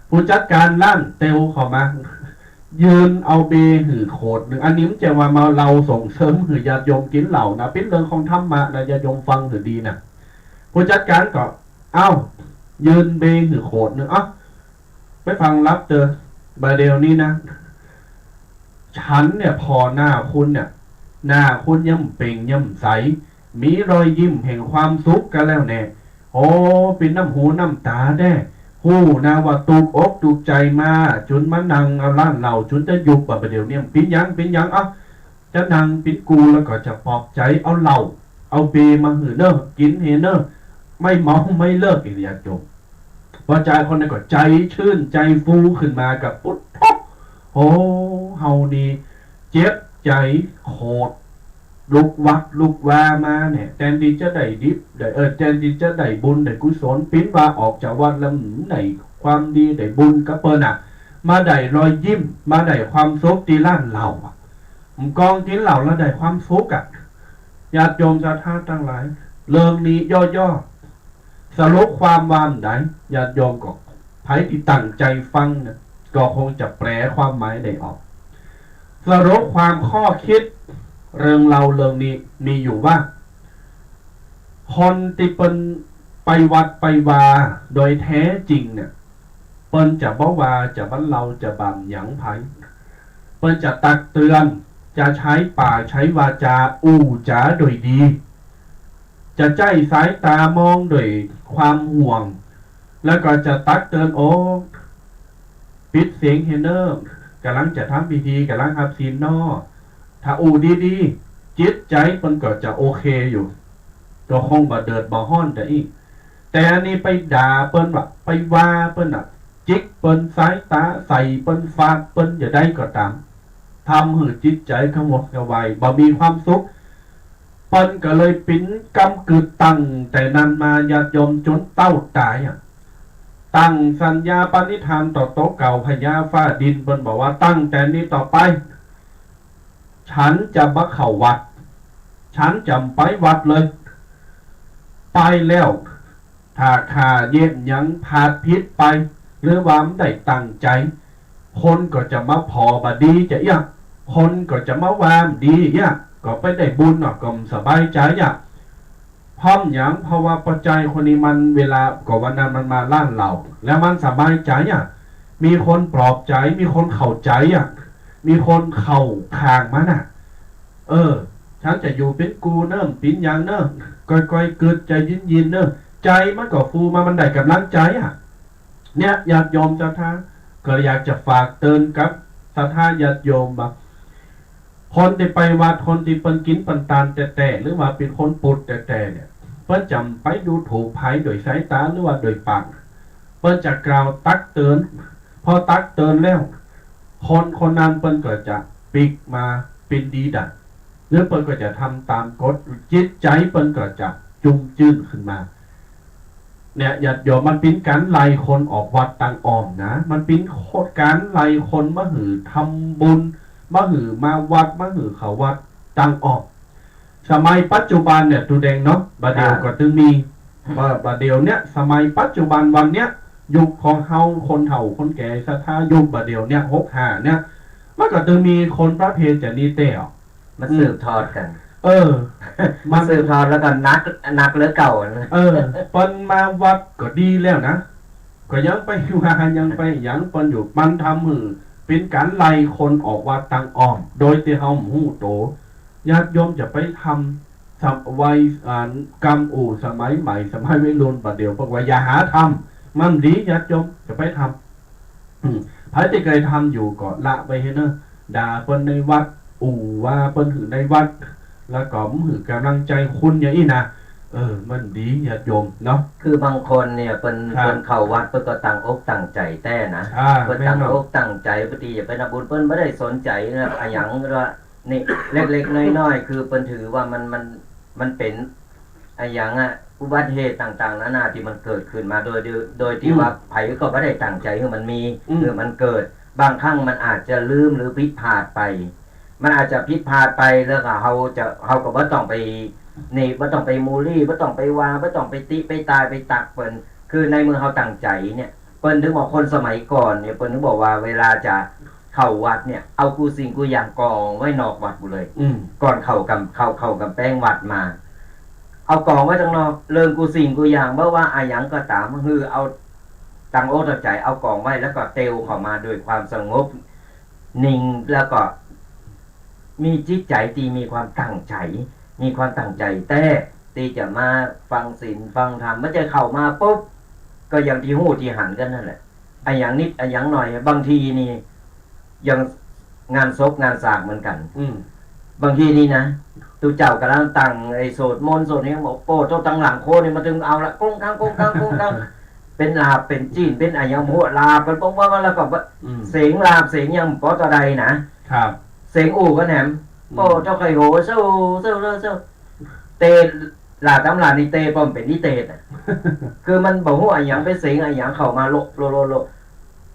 ผู้จัดการร้านเตลเข้ามายืนเอาเบหือโขดหนึ่งอันนี้มันจะว่ามาเราส่งเสริมหือญาติโยมกินเหล้านะเป็นเรื่องของธรรมะนะญาติโยมฟังหือดีนะผู้จัดการก็ยืนเบหือโขดหนึ่งไปฟังรับเจอบาเดลนี้นะฉันเนี่ยพอหน้าคุณเนี่ยหน้าคุณย่ำเป่งย่ำใสมีรอยยิ้มแห่งความสุขกันแล้วแน่โอ้เป็นน้ำหูน้ำตาแน่หูนาว่าตูกอกตูกใจมาจนมานั่งเอาล้านเหล่าจนจะยุบประเดี๋ยวเนี่ยปิ้นยังจะนั่งปิ้นกูแล้วก็จะปลอบใจเอาเหล่าเอาเบมาหือเนอกินเฮเนอไม่เมาไม่เลิกอีกอย่างจบพอใจคนนั้นก็ใจชื่นใจฟูขึ้นมากับปุ๊บโอ้เฮาดีเจ็บใจโคตรลุกวัดลุกวามาเนี่ยแทนที่จะได้ดิบได้แทนที่จะได้บุญได้กุศลปิ้นว่าออกจากวัดแล้วได้ความดีได้บุญกับเปิ้นมาได้รอยยิ้มมาได้ความสุขที่ร้านเหล้ากองกินเหล้าแล้วได้ความสุขญาติโยมศรัทธาทั้งหลายเรื่องนี้ย่อสรุปความวามได้ญาติโยมก็ไผที่ตั้งใจฟังเนี่ยก็คงจะแปลความหมายได้ออกสรุปความข้อคิดเรื่องเราเรื่องนี้มีอยู่ว่าคนที่เป็นไปวัดไปวาโดยแท้จริงเนี่ยเปิ้นจะบ่วาจะบันเราจะบังหยังไผเปิ้นจะตักเตือนจะใช้ปากใช้วาจาจาโดยดีจะใจสายตามองโดยความห่วงแล้วก็จะตักเตือนปิดเสียงเฮเนอร์กำลังจะทำพิธีกำลังทำศีลนอถ้าดีจิตใจมันก็จะโอเคอยู่ก็คงบ่เดือดบ่ฮ้อนแต่อีกแต่อันนี้ไปด่าเปิ้นว่าไปว่าเปิ้นจิกเปิ้นสายตาใส่เปิ้นฟาดเปิ้นอย่าได้ก็ตามทำให้จิตใจขมวดกระวายบ่มีความสุขเปิ้นก็เลยปิ้นกำกึดตั้งแต่นั้นมาญาติโยมจนเต้าตายตั้งสัญญาปณิธานต่อโต๊ะเก่าพญาฟ้าดินเปิ้นบอกว่าตั้งแต่นี้ต่อไปฉันจะมาเข้าวัดฉันจะไปวัดเลยไปแล้วถ้าขาเย็นยังพาดพิษไปหรือว่าไม่ได้ตั้งใจคนก็จะมาพอบดีจะยะคนก็จะมาวามดียะก็ไปได้บุญก็สบายใจยะพร้อมอย่างเพราะว่าปัจจัยคนนี้มันเวลาก่อนวันนั้นมันมาล้านเหล่าแล้วมันสบายใจยะมีคนปลอบใจมีคนเข้าใจยะมีคนเข้าทางมันฉันจะอยู่เป็นกูเนิ่มปิ้นยังเนิ่มก้อยๆเกิดใจยินเนิ่มใจมันก็ฟูมามันได้กำลังใจเนี่ยญาติโยมศรัทธาก็อยากจะฝากเตือนกับศรัทธาญาติโยมคนที่ไปวัดคนที่เป็นกินปันตานแต่หรือว่าเป็นคนปุดแต่เนี่ยเพิ่นจำไปดูถูกไผ่โดยสายตาหรือว่าโดยปากเพิ่นจะกล่าวตักเตือนพอตักเตือนแล้วคนนั้นเพิ่นก็จะปิกมาเป็นดีดัดหรือเปิ้นก็จะทำตามกฎจิตใจเปิ้นก็จะจุ่มจื้นขึ้นมาเนี่ยญาติโยมมันเป็นการไล่คนออกวัดต่างอ้อมนะมันเป็นโคตรการไล่คนมาหือทำบุญมาหือมาวัดมาหือเขาวัดต่างอ้อม สมัยปัจจุบันเนี่ยตูแดงเนาะบาเดียวก็ตึงมีว่าบาเดียวเนี่ยสมัยปัจจุบันวันเนี้ยยุคของเฮาคนเฒ่าคนแก่ศรัทธายุคบาเดียวเนี่ย65เนี่ยมันก็ตึงมีคนประเภทจะนี่เต้อ มันสืบทอดกัน มัน สืบทอดแล้วก็นักเลือเก่านะ เปิ้นมาวัดก็ดีแล้วนะก็ยังไปว่ายังไปยังเปิ้นอยู่มันทำมือเป็นการไล่คนออกวัดตังอ้อม โดยที่เฮาฮู้โตญาติโยมจะไปทำวัยกรรมอู่สมัยใหม่สมัยวัยรุ่นบัดเดียวบอกว่าอย่าหาทำมันดีญาติโยมจะไปทำพระที่เคยทำอยู่ก็ละไปเห็นเนอะด่าเปิ้นในวัดอู่ว่าเปิ้นถือในวัดแล้วก็มือกำลังใจคุณอย่างนี้นะมันดีญาติโยมเนาะ คือบางคนเนี่ยเป็นเข้าวัดเพิ่นก็ตั้งอกตั้งใจแต่นะเพิ่นตั้งอกตั้งใจปกติอย่าไปทำบุญเพิ่นบ่ได้สนใจนะอะหยังว่านี่เล็กๆน้อยๆคือเพิ่นถือว่ามันเป็นอะหยังอุบัติเหตุต่างๆนานาที่มันเกิดขึ้นมาโดยที่ว่าไผก็บ่ได้ตั้งใจคือมันมีคือมันเกิดบางครั้งมันอาจจะลืมหรือผิดพลาดไปมันอาจจะผิดพลาดไปแล้วก็เฮาก็บ่ต้องไปนี่บ่ต้องไปมูลี่บ่ต้องไปว่าบ่ต้องไปติไปตายไปตักเปิ้นคือในเมื่อเฮาตั้งใจเนี่ยเปิ้นถึงบอกคนสมัยก่อนเนี่ยเปิ้นถึงบอกว่าเวลาจะเข้าวัดเนี่ยเอากูสิ่งกูอย่างกองไว้นอกวัดกูเลยก่อนเข้าแป้งวัดมาเอากองไว้ข้างนอกเริ่มกูสิ่งกูอย่างบ่ว่าอะหยังก็ตามคือเอาตั้งอกตั้งใจเอากองไว้แล้วก็เตลเข้ามาด้วยความสงบนิ่งแล้วก็มีจิตใจที่มีความตั้งใจแต่ที่จะมาฟังศีลฟังธรรมไม่ใช่เข้ามาปุ๊บก็อย่างที่หู้ที่หันกันนั่นแหละไอ้อย่างนิดไอ้อย่างหน่อยบางทีนี่ยังงานศพงานสากเหมือนกันบางทีนี่นะตูเจ้ากำลังตั้งไอ้โสดมนต์โสดนี้บอกโป้เจ้าตั้งหลังโคนี่มาถึงเอาละก้งกังเป็นลาบเป็นจีนเป็นอะไรอย่างหัวลาบกันป้องว่าแล้วก็เสียงลาบเสียงยังก็ต่อใดนะครับเสียงอู่ก็แหนมโอ้เจ้าไข่โหเซ้าเตะหลาตำหลานี่เตะป้อมเป็นนิเตะคือมันบอกว่าอย่างเป็นเสียงอะไรอย่างเข้ามาโล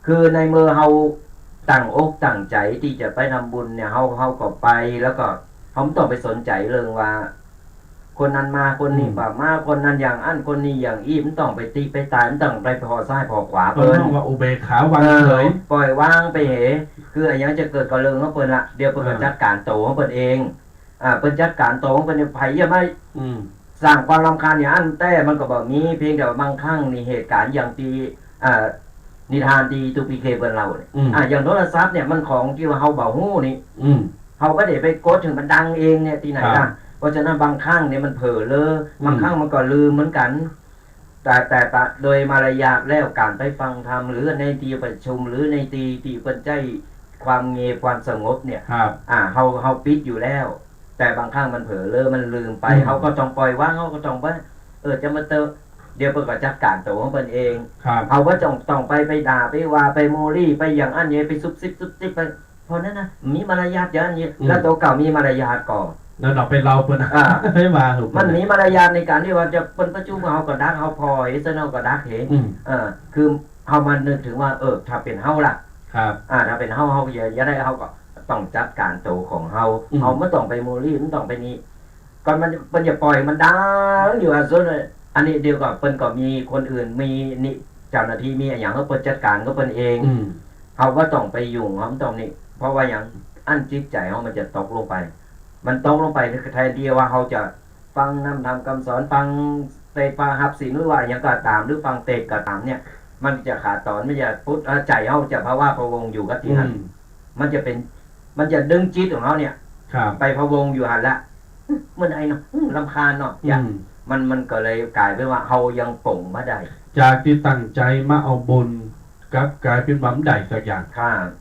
คือในมือเฮาตั้งอกตั้งใจที่จะไปทำบุญเนี่ยเฮาก็ไปแล้วก็เฮาต้องไปสนใจเรื่องว่าคนนั้นมาคนนี้มาคนนั้นอย่างอันคนนี้อย่างอีมันต้องไปตีไปตายมันต้องไปพอซ้ายพอขวาเพิ่นว่าอุเบกขาวางเลยปล่อยวางไปเหคืออะไรอย่างจะเกิดก็เรื่องของเพิ่นละเดี๋ยวเพิ่นก็จัดการโตของเพิ่นเองเพิ่นจัดการโตของเพิ่นไผอย่ามาสร้างความรำคาญอย่างอันแต่มันก็บ่มีเพียงแต่ว่าบางครั้งนี่เหตุการณ์อย่างที่นิทานที่ตูปีเคเพิ่นเล่าเนี่ยอย่างโทรศัพท์เนี่ยมันของที่ว่าเฮาบ่ฮู้นี่เฮาก็ได้ไปกดถึงมันดังเองเนี่ยที่ไหนล่ะเพราะฉะนั้นบางครั้งเนี่ยมันเผลอเลอบางครั้งมันก็ลืมเหมือนกันแต่โดยมารยาทแล้วการไปฟังธรรมหรือในที่ประชุมหรือในที่เพิ่นใจความเงียบความสงบเนี่ยเฮาปิดอยู่แล้วแต่บางครั้งมันเผลอเลอมันลืมไปเฮาก็ต้องปล่อยว่างเฮาก็ต้องว่าจะมาเตอเดี๋ยวเพิ่นก็จัดการตัวของเพิ่นเองเฮาก็ต้องไปด่าไปว่าไปโมลี่ไปอย่างอันนี้ไปซุบซิบไปเพราะนั้นนะมีมารยาทอย่างนี้แล้วตัวเก่ามีมารยาทก่อนนั่นเราเป็นเราเพิ่นให้มาถูกมันมีมารยาทในการที่ว่าจะเปิ้นประชุมเฮาก็ดักเฮาพอเฮ็ดซะเนาะก็ดักเห็นคือเฮามานึกถึงว่าถ้าเป็นเฮาล่ะครับถ้าเป็นเฮาอย่าได้เฮาก็ต้องจัดการตัวของเฮาไม่ต้องไปโมลี่ไม่ต้องไปนี่ก่อนมันอย่าปล่อยมันดังอยู่ส่วนอันนี้เดียวกับเปิ้นก็มีคนอื่นมีนี่เจ้าหน้าที่มีอย่างเฮาเปิ้นจัดการก็เปิ้นเองเฮาบ่ต้องไปยุ่งเฮาบ่ต้องนี่เพราะว่าอย่างอันจิตใจเฮามันจะตกลงไปมันตกลงไปแทนที่ว่าเฮาจะฟังนำธรรมคำสอนฟังเตะฟังหับศีลหรือว่าอย่างก็ตามหรือฟังเตะก็ตามเนี่ยมันจะขาดตอนไม่จะพุทธใจเฮาจะภาวะพะวงอยู่กับที่นั้นมันจะดึงจิตของเฮาเนี่ยไปพะวงอยู่หั่นละมันไอ้เนาะรำคาญเนาะอย่างมันก็เลยกลายเป็นว่าเฮายังป่งบ่ได้จากที่ตั้งใจมาเอาบุญกับกลายเป็นบำได้สักอย่าง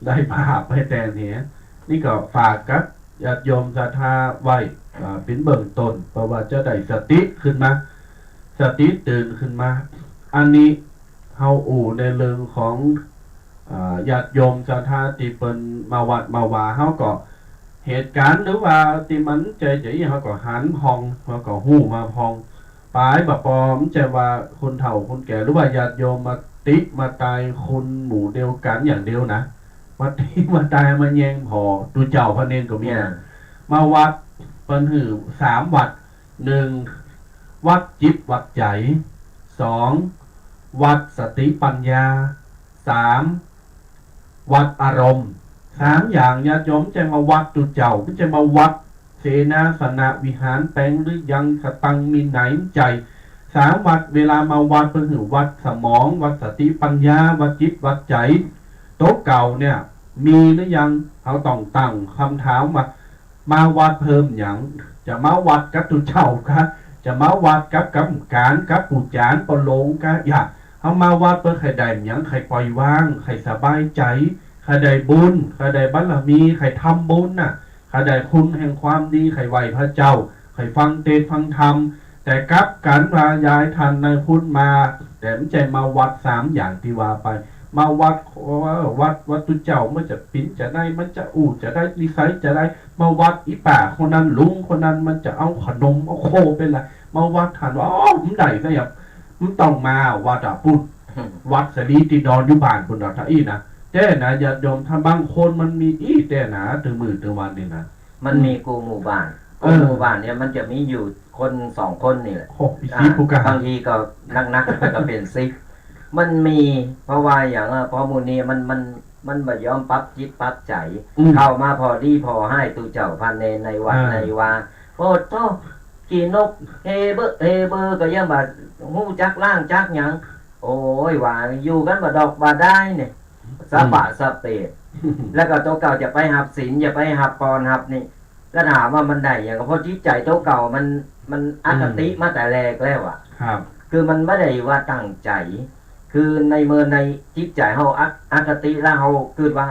ได้ภาพให้แต่เนี่ยนี่ก็ฝากกับญาติโยมศรัทธาไว้เป็นเบื้องต้นเพราะว่าจะได้สติขึ้นมาสติตื่นขึ้นมาอันนี้เฮาในเรื่องของญาติโยมศรัทธาที่เปิ้นมาวัดมาว่าเฮาก็เหตุการณ์หรือว่าที่มันใจเฮาก็หันพองเฮาก็ฮู้มาพองปลายบ่ปอมใจว่าคนเฒ่าคนแก่หรือว่าญาติโยมมาติมาตายคนหมู่เดียวกันอย่างเดียวนะมาตีมาตายมาแย่งพอดูเจ้าพระเนรก็มีมาวัด เปิ้นหือ3วัด1วัดจิตวัดใจ2วัดสติปัญญา3วัดอารมณ์3อย่างญาติโยมจะมาวัดตุเจ้าก็จะมาวัดเสนาสนะวิหารแปลงหรือยังขตังมีไหนใจ3วัดเวลามาวัดเปิ้นหือวัดสมองวัดสติปัญญาวัดจิตวัดใจโต๊ะเก่าเนี่ยมีหรือยังเขาต้องตั้งคำถามมาวัดเพิ่มอย่างจะมาวัดกับตุเจ้าครับจะมาวัดกับกรรมการกับผู้จารปลงก็อย่าเขามาวัดเพื่อใครได้อย่างใครปล่อยวางใครสบายใจใครได้บุญใครได้บารมีใครทำบุญน่ะใครได้คุณแห่งความดีใครไหวพระเจ้าใครฟังเทศน์ฟังธรรมแต่กับการพายายทันในพุทธมาแต่ไม่ใช่มาวัด3อย่างที่ว่าไปมาวัดตุเจ้ามันจะปิ้นจะได้มันจะจะได้นิสัยจะได้มาวัดอีป่าคนนั้นลุงคนนั้นมันจะเอาขนมเอาโคเป็นไรมาวัดฐานว่าผมได้ซะอย่างมันต้องมาวัดพุทธวัดสลีติดอนอยู่บ้านคุณดอกท่าอีนะแต่นะญาติโยมถ้าบางคนมันมีแต่นะถึงมือถึงวันนี่นะมันมีกูหมู่บ้านหมู่บ้านเนี่ยมันจะมีอยู่คน2 คนนี่แหละบางทีก็นักก็เป็นซิมันมีเพราะว่าอย่างพอมูลนี้มันบ่ยอมปรับจิตปรับใจเข้ามาพอดีพอให้ตูเจ้าพันในวัดในว่าโอ้โตกี่นกเฮเบอร์ก็ยังบ่ฮู้จักล่างจักหยังโอ้ยว่าอยู่กันบ่ดอกบ่ได้เนี่ยสะบะสะเปดแล้วก็โตเก่าจะไปหับศีลอย่าไปหับปอนหับนี่แล้วถามว่ามันได้อย่างก็เพราะจิตใจโตเก่ามันอคติมาแต่แรกแล้วอ่ะครับคือมันไม่ได้ว่าตั้งใจคือในเมื่อในจิตใจเฮาอคติแล้วเฮาเกิดว่า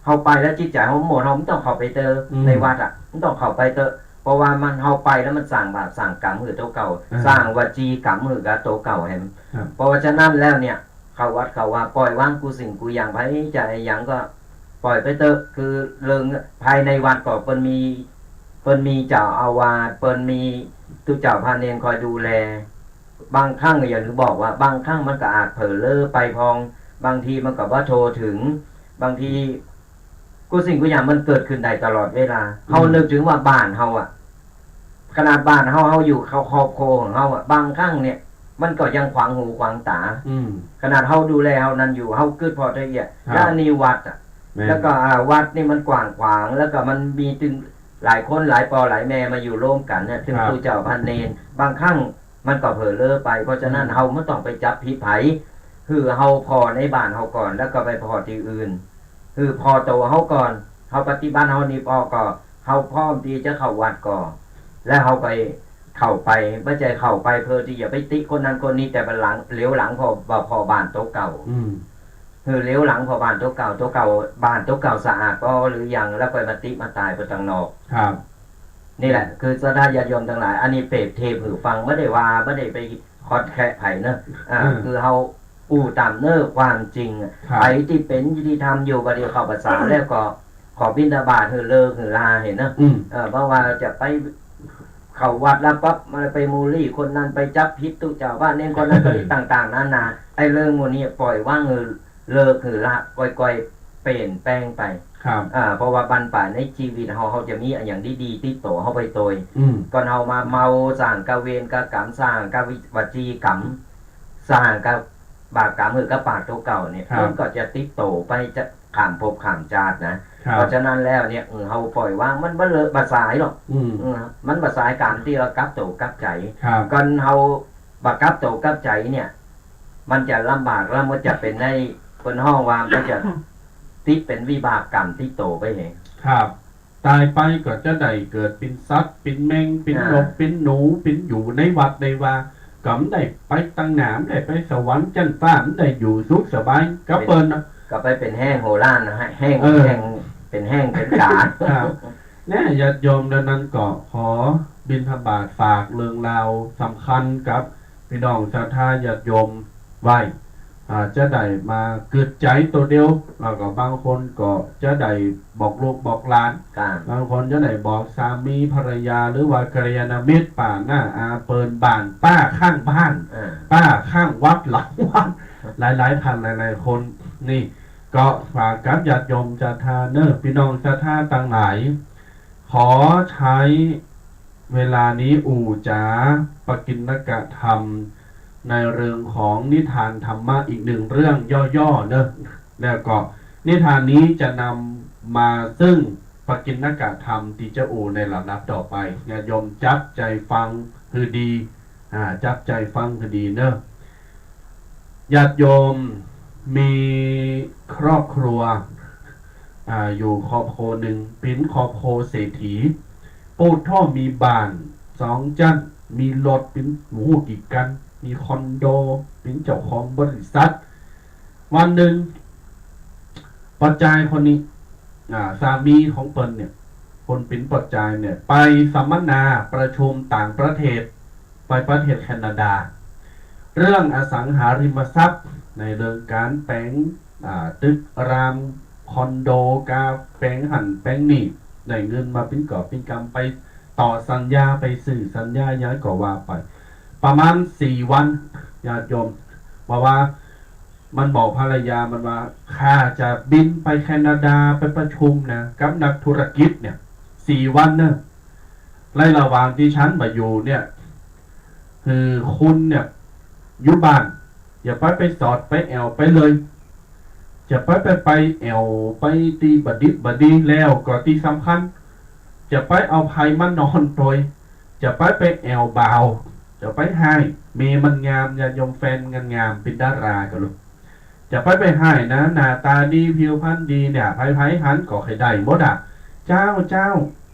เฮาไปแล้วจิตใจเฮาหมดเฮาไม่ต้องเข้าไปเจอในวัดอ่ะไม่ต้องเข้าไปเจอเพราะว่ามันเฮาไปแล้วมันสร้างบาปสร้างกรรมคือโตเก่าสร้างวจีกรรมคือกับโตเก่าแฮมเพราะว่าฉะนั้นแล้วเนี่ยเข้าวัดเข้าว่าปล่อยวางกูสิ่งกูอย่างไผใจอย่างก็ปล่อยไปเถอะคือเรื่องภายในวัดก็เปิ้นมีเจ้าอาวาสเปิ้นมีตุเจ้าพาเนรคอยดูแลบางครั้งอย่างที่บอกว่าบางครั้งมันก็อาจเผลอเลอไปพองบางทีมันก็ว่าโทรถึงบางทีกูสิ่งกูอย่างมันเกิดขึ้นได้ตลอดเวลาเฮานึกถึงว่าบ้านเฮาอ่ะขนาดบ้านเฮาอยู่ครอบครัวของเฮาอ่ะบางครั้งเนี่ยมันก็ยังขวางหูขวางตาขนาดเฮาดูแลเฮานั้นอยู่เฮาเกิดพอได้เอียแล้วนี่วัดอ่ะแล้วก็วัดนี่มันกว้างขวางแล้วก็มันมีถึงหลายคนหลายปอหลายแม่มาอยู่ร่วมกันเนี่ยถึงตูเจ้าพันเนรบางครั้งมันก็เผลอเลอไปเพราะฉะนั้นเฮาไม่ต้องไปจับผิดไผคือเฮาพอในบ้านเฮาก่อนแล้วก็ไปพอที่อื่นคือพอโตเฮาก่อนเฮาปฏิบัติเฮานี่พอก็เฮาพร้อมที่จะเข้าวัดก่อนแล้วเฮาไปเข้าไปไม่ใช่เข้าไปเพื่อที่จะไปติคนนั้นคนนี้แต่บัดหลังเลี้ยวหลังพอบ้านโตเก่าคือเลี้ยวหลังพอบ้านโตเก่าบ้านโตเก่าสะอาดก็หรือยังแล้วไปมาติมาตายไปทางนอกครับนี่แหละคือศรัทธาญาติโยมทั้งหลายอันนี้เปรียบเทียบหือฟังไม่ได้ว่าไม่ได้ไปคอดแคะไผ่เนอะคือเฮาตามเนื้อความจริงไผ่ที่เป็นที่ทำอยู่ประเดี๋ยวเข้าภาษาแล้วก็ขอบิณฑบาตหือเลิกหือลาเห็นเนอะเพราะว่าจะไปเข้าวัดแล้วปั๊บมาไปมูลี่คนนั้นไปจับพิษตุเจ้าบ้านเน้นคนนั้นก็ต่างๆนานาไอ้เรื่องมูนี้ปล่อยว่างเลิกหือละก่อยเปลี่ยนแปลงไปครับเพราะว่าบรรป่าในชีวิตเขาจะมีอย่างดีๆติดต่อเขาไปตัวก่อนเขามาเมาสร้างกเวรกกรรมสร้างกวิจีกรรมสร้างกับบาปกรรมคือกบปาดตัวเก่าเนี่ยมันก็จะติดต่อไปจะขามภพขามชาตินะเพราะฉะนั้นแล้วเนี่ยเขาปล่อยว่างมันบ่เลอะบ่สายหรอกมันบ่สายการที่เรากับตัวกับใจก่อนเขาบ่กับตัวกับใจเนี่ยมันจะลำบากแล้วมันจะเป็นในคนห้องวามก็จะติดเป็นวิบากกรรมที่โตไปเองครับตายไปก็จะได้เกิดเป็นสัตว์เป็นแมงเป็นนกเป็นหนูเป็นอยู่ในวัดในว่าก็ได้ไปตั้งหนามได้ไปสวรรค์จันทร์ฟ้าได้อยู่สุขสบายก็เปิ้นก็ไปเป็นแห้งโหรานะฮะแห้งเป็นแห้งเป็นกาครับเนี่ยญาติโยมดังนั้นก็ขอบิณฑบาตฝากเรื่องราวสำคัญกับพี่น้องศรัทธาญาติโยมไว้จะได้มาเกิดใจตัวเดียวแล้วก็บางคนก็จะได้บอกลูกบอกหลานบางคนจะได้บอกสามีภรรยาหรือว่ากัลยาณมิตรป่าหน้าอาเปินบ้านป้าข้างบ้านป้าข้างวัดหลังวัดหลายๆพันหลายๆคนนี่ก็ฝากกับญาติโยมศรัทธาเนอพี่น้องศรัทธาต่างหลายข ขอใช้เวลานี้อู่จ๋าปกิณกะธรรมในเรื่องของนิทานธรรมะอีกหนึ่งเรื่องย่อๆเนอะแล้วก็นิทานนี้จะนำมาซึ่งปกิณกะธรรมที่จะอู่ในลำดับต่อไปญาติโยมจับใจฟังคือดีจับใจฟังคือดีเนอะญาติโยมมีครอบครัวอยู่ครอบครัวหนึ่งเป็นครอบครัวเศรษฐีปูท่อมีบ้าน2 จันมีรถเป็นหมูกี่กันมีคอนโดเป็นเจ้าของบริษัทวันหนึ่งปัจจัยคนนี้สามีของเปิ้นเนี่ยคนเป็นปัจจัยเนี่ยไปสัมมนาประชุมต่างประเทศไปประเทศแคนาดาเรื่องอสังหาริมทรัพย์ในเรื่องการแปลงตึกรามคอนโดกาแปลงหันแปลงนี่ได้เงินมาเป็นกอบเป็นกำไปต่อสัญญาไปสื่อสัญญาย้ายก็ว่าไปประมาณ4 วันญาติโยมว่ามันบอกภรรยามันว่าข้าจะบินไปแคนาดาไปประชุมนะกับนักธุรกิจเนี่ย4 วันเนอะระหว่างที่ฉันมาอยู่เนี่ยคือคุณเนี่ยอยู่บ้านอย่าไปสอดไปแอวไปเลยจะไปแอวไปตีบดิบบดีแล้วก็ที่สำคัญจะไปเอาไผ่มานอนโดยจะไปแอวเบาจะไปให้เมมันงามอย่ายมแฟนงามเป็นดารากันลูกจะไปให้นะหน้าตาดีผิวพรรณดีเนี่ยไผ่หันก็ให้ได้หมดเจ้า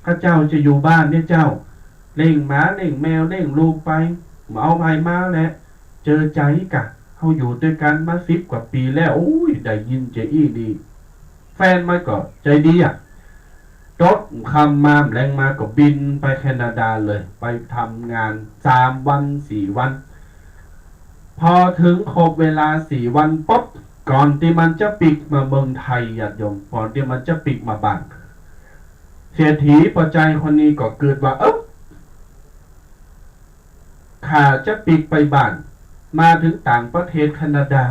ข้าเจ้าจะอยู่บ้านเนี่ยเจ้าเล่งหมาเล่งแมวเล่งลูกไปมาเอาไผ่มาแล้วเจอใจกะเขาอยู่ด้วยกันมา10 กว่าปีแล้วโอ้ยได้ยินเจอี้ดีแฟนมาก็ใจดีรถคำมาแรงมาก็บินไปแคนาดาเลยไปทำงาน3 วัน 4 วันพอถึงครบเวลา4 วันปุ๊บก่อนที่มันจะปิกมาเมืองไทยญาติโยมก่อนที่มันจะปิกมาบ้านเศรษฐีปัจจัยคนนี้ก็เกิดว่าข้าจะปิกไปบ้านมาถึงต่างประเทศแคนาดา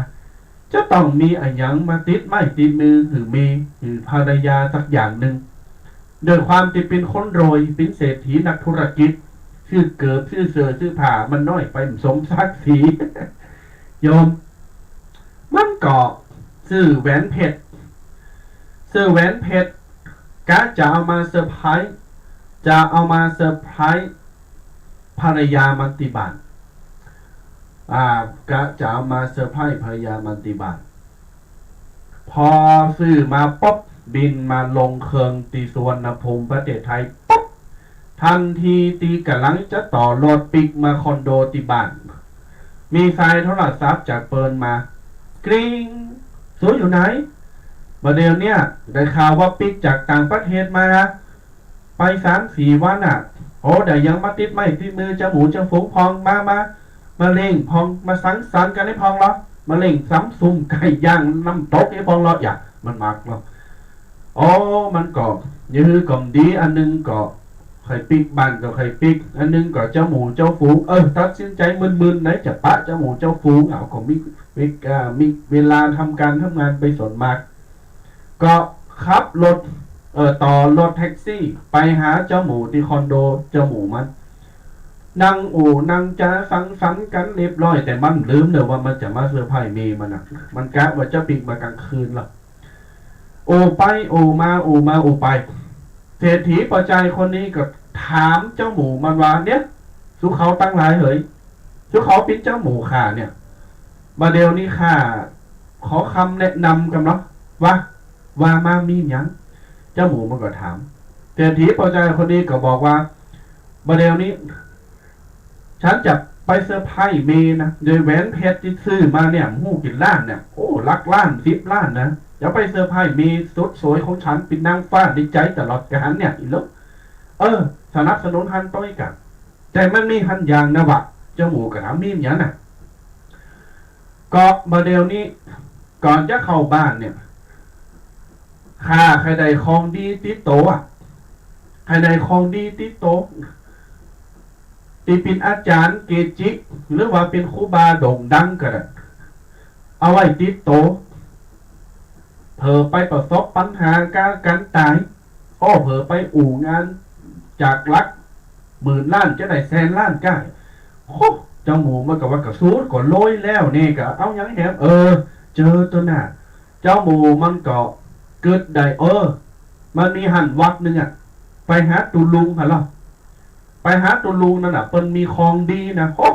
จะต้องมีอะไรอย่างมาติดไม้ติดมือหรือภรรยาสักอย่างหนึ่งโดยความที่เป็นคนรวยเป็นเศรษฐีนักธุรกิจชื่อเกิดชื่อเสือชื่อผ่ามันน้อยไปสมศักดิ์ศรีโยมมันก็ซื้อแหวนเพชรกะจะเอามาเซอร์ไพรส์ภรรยามันติบานกะจะเอามาเซอร์ไพรส์ภรรยามันติบานพอซื้อมาป๊อบบินมาลงเครื่องตีสุวรรณภูมิประเทศไทยป๊อบทันทีตีกำลังจะต่อรถปิกมาคอนโดติบ้านมีสายโทรศัพท์จากเปิลมากริ๊งสวยอยู่ไหนประเดี๋ยวเนี้ยได้ข่าวว่าปิกจากต่างประเทศมาไป3-4 วันโอ้แต่ยังมาติดไม่ติดมือจะหมูจะฝูงพองมาเล่งพองมาสังสรรค์กันให้พองเหรอมาเล่งซ้ำซุ่มไก่ย่างน้ำตกให้พองเหรออย่ามันมักเหรอมันก็ยื้อกล่อมดีอันนึงก็ใครปิกบ้านก็ใครปิกอันนึงก็เจ้าหมูเจ้าฝูงตัดสินใจมึนๆไหนจะปะเจ้าหมูเจ้าฝูงก็มีเวลาทำงานไปส่วนมากก็ขับรถต่อรถแท็กซี่ไปหาเจ้าหมูที่คอนโดเจ้าหมูมันนั่งจะสังสรรค์กันเรียบร้อยแต่มันลืมเลยว่ามันจะมาเซอร์ไพรส์เมย์มันกะว่าจะปิกมากลางคืนหรอไปมาไปเศรษฐีปัจจัยคนนี้ก็ถามเจ้าหมูมันว่าเนี่ยสุเขาตั้งหลายเหยสุเขาเป็นเจ้าหมูข่าเนี่ยมาเดี๋ยวนี้ข่าขอคำแนะนำกันเนาะว่ามามีอย่างเจ้าหมูมันก็ถามเศรษฐีปัจจัยคนนี้ก็บอกว่ามาเดี๋ยวนี้ฉันจะไปเซอร์ไพรส์เมย์นะโดยแหวนเพชรที่ซื้อมาเนี่ยหูกี่ล้านเนี่ยลักล้าน10 ล้านนะจะไปเซอร์ไพรส์เมย์สุดสวยของฉันเป็นนางฟ้าดีใจตลอดกาลเนี่ยอีลูกสนับสนุนฮันต้อยกันแต่มันมีฮันอย่างนะวะเจ้าหมูกับถามมีอย่างน่ะก็มาเดี๋ยวนี้ก่อนจะเข้าบ้านเนี่ยข้าใครใดคองดีติดโตใครใดคองดีติดโตที่เป็นอาจารย์เกจิหรือว่าเป็นครูบาโด่งดังก็ได้เอาไว้ติดโตเผลอไปประสบปัญหาการตายเผลอไปอู่งาน จากลักหมื่นล้านจะได้แสนล้านก้าโอ้เจ้าหมูมันก็ว่ากระสูดก็โรยแล้วนี่ก็เอาอย่างแหมเจอตัวน่ะเจ้าหมูมันก็เกิดได้มันมีหันวักนึงอ่ะไปหาตุลุงเหรอไปหาตุลุงนั่นน่ะเปิ้นมีของดีนะโอ้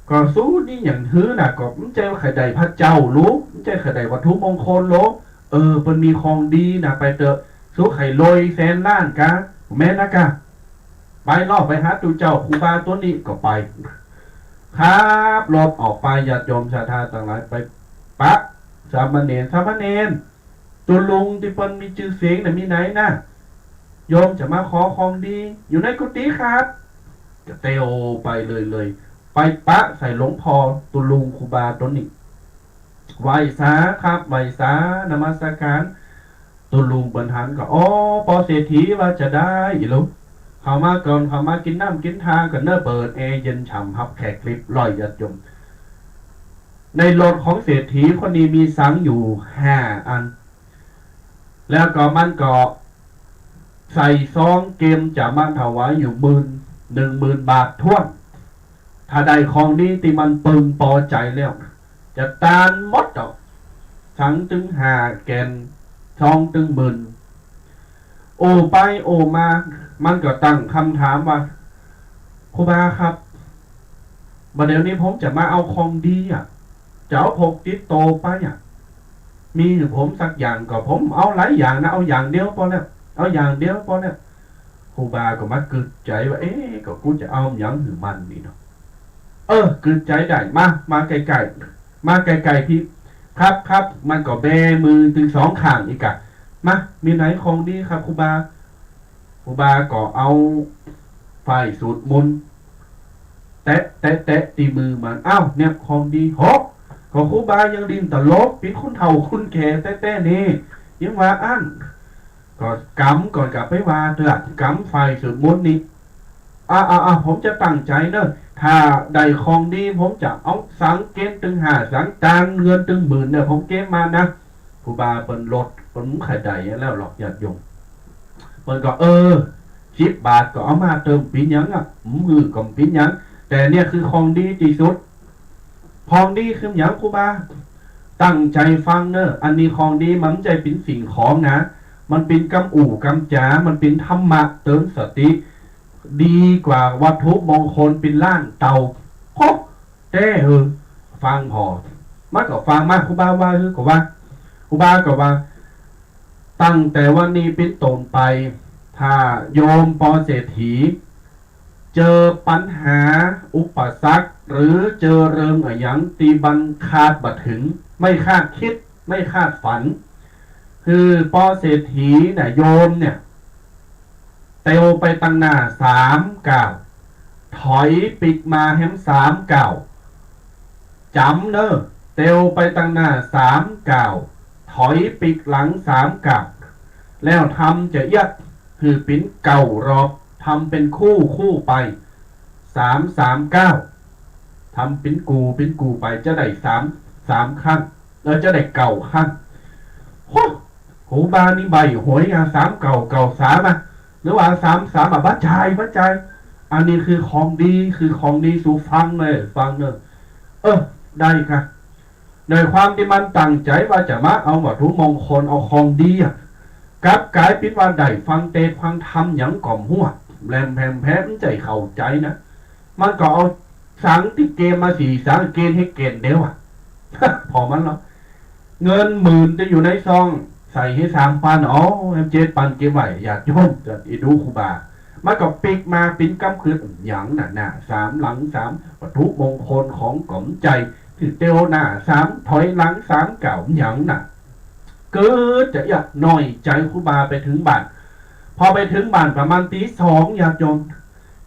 ก็สู้นี่อย่างหื้อน่ะก็มันใจว่าไข่ใดพระเจ้ารู้มันใจไข่ใดวัตถุมงคลรู้เปิ้นมีของดีนะไปเถอะสู้ไข่ลอยแสนล้านกะแม่นะกะไปรอบไปหาตูเจ้าครูบาตัวนี้ก็ไปครับรอบออกไปญาติโยมศรัทธาต่างหลายไปปะสามเณรตัวลุงที่เปิ้นมีชื่อเสียงน่ะมีไหนนะโยมจะมาขอของดีอยู่ในกุฏิครับก็เตวไปเลยไปปะใส่หลวงพ่อตัวลุงครูบาตัวนี้ไหว้สาครับไหว้สานมัสการตัวลุงบรรทันก็ปอเศรษฐีว่าจะได้อีลูกเขามาก่อนเขามากินน้ำกินทางกันเนอเปิดแอร์เย็นฉ่ำฮับแขกคลิปลอยยัดยมในรถของเศรษฐีคนนี้มีสังอยู่5 อันแล้วก็มันก็ใส่ซองเกมจะมันถวายอยู่10,000 บาทท่วนถ้าได้ของดีที่มันปึงพอใจแล้วจะตานมดดอกสังตึง5 แกนซองตึง10,000โอไปโอมามันก็ตั้งคำถามว่าครูบาครับบัดเดี๋ยวนี้ผมจะมาเอาของดีจะเอาพกติดโตไปมีหรือผมสักอย่างก็ผมเอาหลายอย่างนะเอาอย่างเดียวพอแล้วเอาอย่างเดียวพอแล้วครูบาก็มากึดใจว่าก็กูจะเอาอย่างหรือมันนี่เนาะกึดใจได้มาไกลๆมาไกลๆพี่ครับมันก็แบมือถึง2 ข้างอีกอะมามีไหนของดีครับครูบาก็เอาไฟสูตรมนต์แตะตีมือมันเนี่ยของดีก็ครูบายังดินตลกปิดคุณเฒ่าคุณแก่แต้นี่ยังว่าก็กำก่อนกลับไปว่าเถอะกำไฟสูตรมนต์นี่ผมจะตั้งใจเนอะถ้าได้ของดีผมจะเอาสังเกตตึง5 สังจานเงินตึง10,000เนี่ยผมเก็บมานะครูบาเปิ้นลดเปิ้นไข่ใดแล้วหรอกญาติโยมเปิ้นก็10 บาทก็เอามาเติมปียังมือก็ปียังแต่เนี่ยคือของดีที่สุดของดีคือหยังครูบาตั้งใจฟังเนอะอันนี้ของดีมันใจเป็นสิ่งของนะมันเป็นกำอู่กำจ๋ามันเป็นธรรมะเติมสติดีกว่าวัตถุมงคลเป็นล้านเตาฟังพอมันก็ฟังมากครูบาว่าครูบาก็ว่าตั้งแต่วันนี้เป็นต้นไปถ้าโยมปอเศรษฐีเจอปัญหาอุปสรรคหรือเจอเรื่องอย่างตีบันคาดบัดถึงไม่คาดคิดไม่คาดฝันคือปอเศรษฐีเนี่ยโยมเนี่ยเตวไปตั้งหน้า3 ก้าวถอยปิกมาแฮม3 ก้าวจำเนอะเตวไปตั้งหน้า3 ก้าวถอยปิกหลัง3 ก้าวแล้วทำจะยัดคือปิ้นเก่ารอบทำเป็นคู่ไป3 ก้าวทำปิ้นกูไปจะได้3 ขั้นแล้วจะได้เก่าขั้นโหบานี่ใบหวย3 เก่าหรือว่า3บัดใจอันนี้คือของดีสู่ฟังเลยฟังเนอะได้ค่ะในความที่มันตั้งใจว่าจะมาเอาวัตถุมงคลเอาของดีกลับกลายเป็นว่าได้ฟังเตะฟังธรรมอย่างก่อมหัวแรมแพ้ใจเข้าใจนะมันก็เอาสังที่เกมมา4 สังเกณฑ์ให้เกณฑ์เดียวพอมันแล้วเงิน10,000จะอยู่ในซองใส่ให้3 ปัน7 ปันเก็บไว้อย่าโยมจะดูครูบามันก็ปิกมาปิ้นกำคืนอย่างน่ะ3 หลัง3วัตถุมงคลของก่อมใจถือเตียวหน้า3ถอยหลัง3 เก่าอย่างน่ะเกิดจะอยากหน่อยใจครูบาไปถึงบ้านพอไปถึงบ้านประมาณตี 2อยากโยม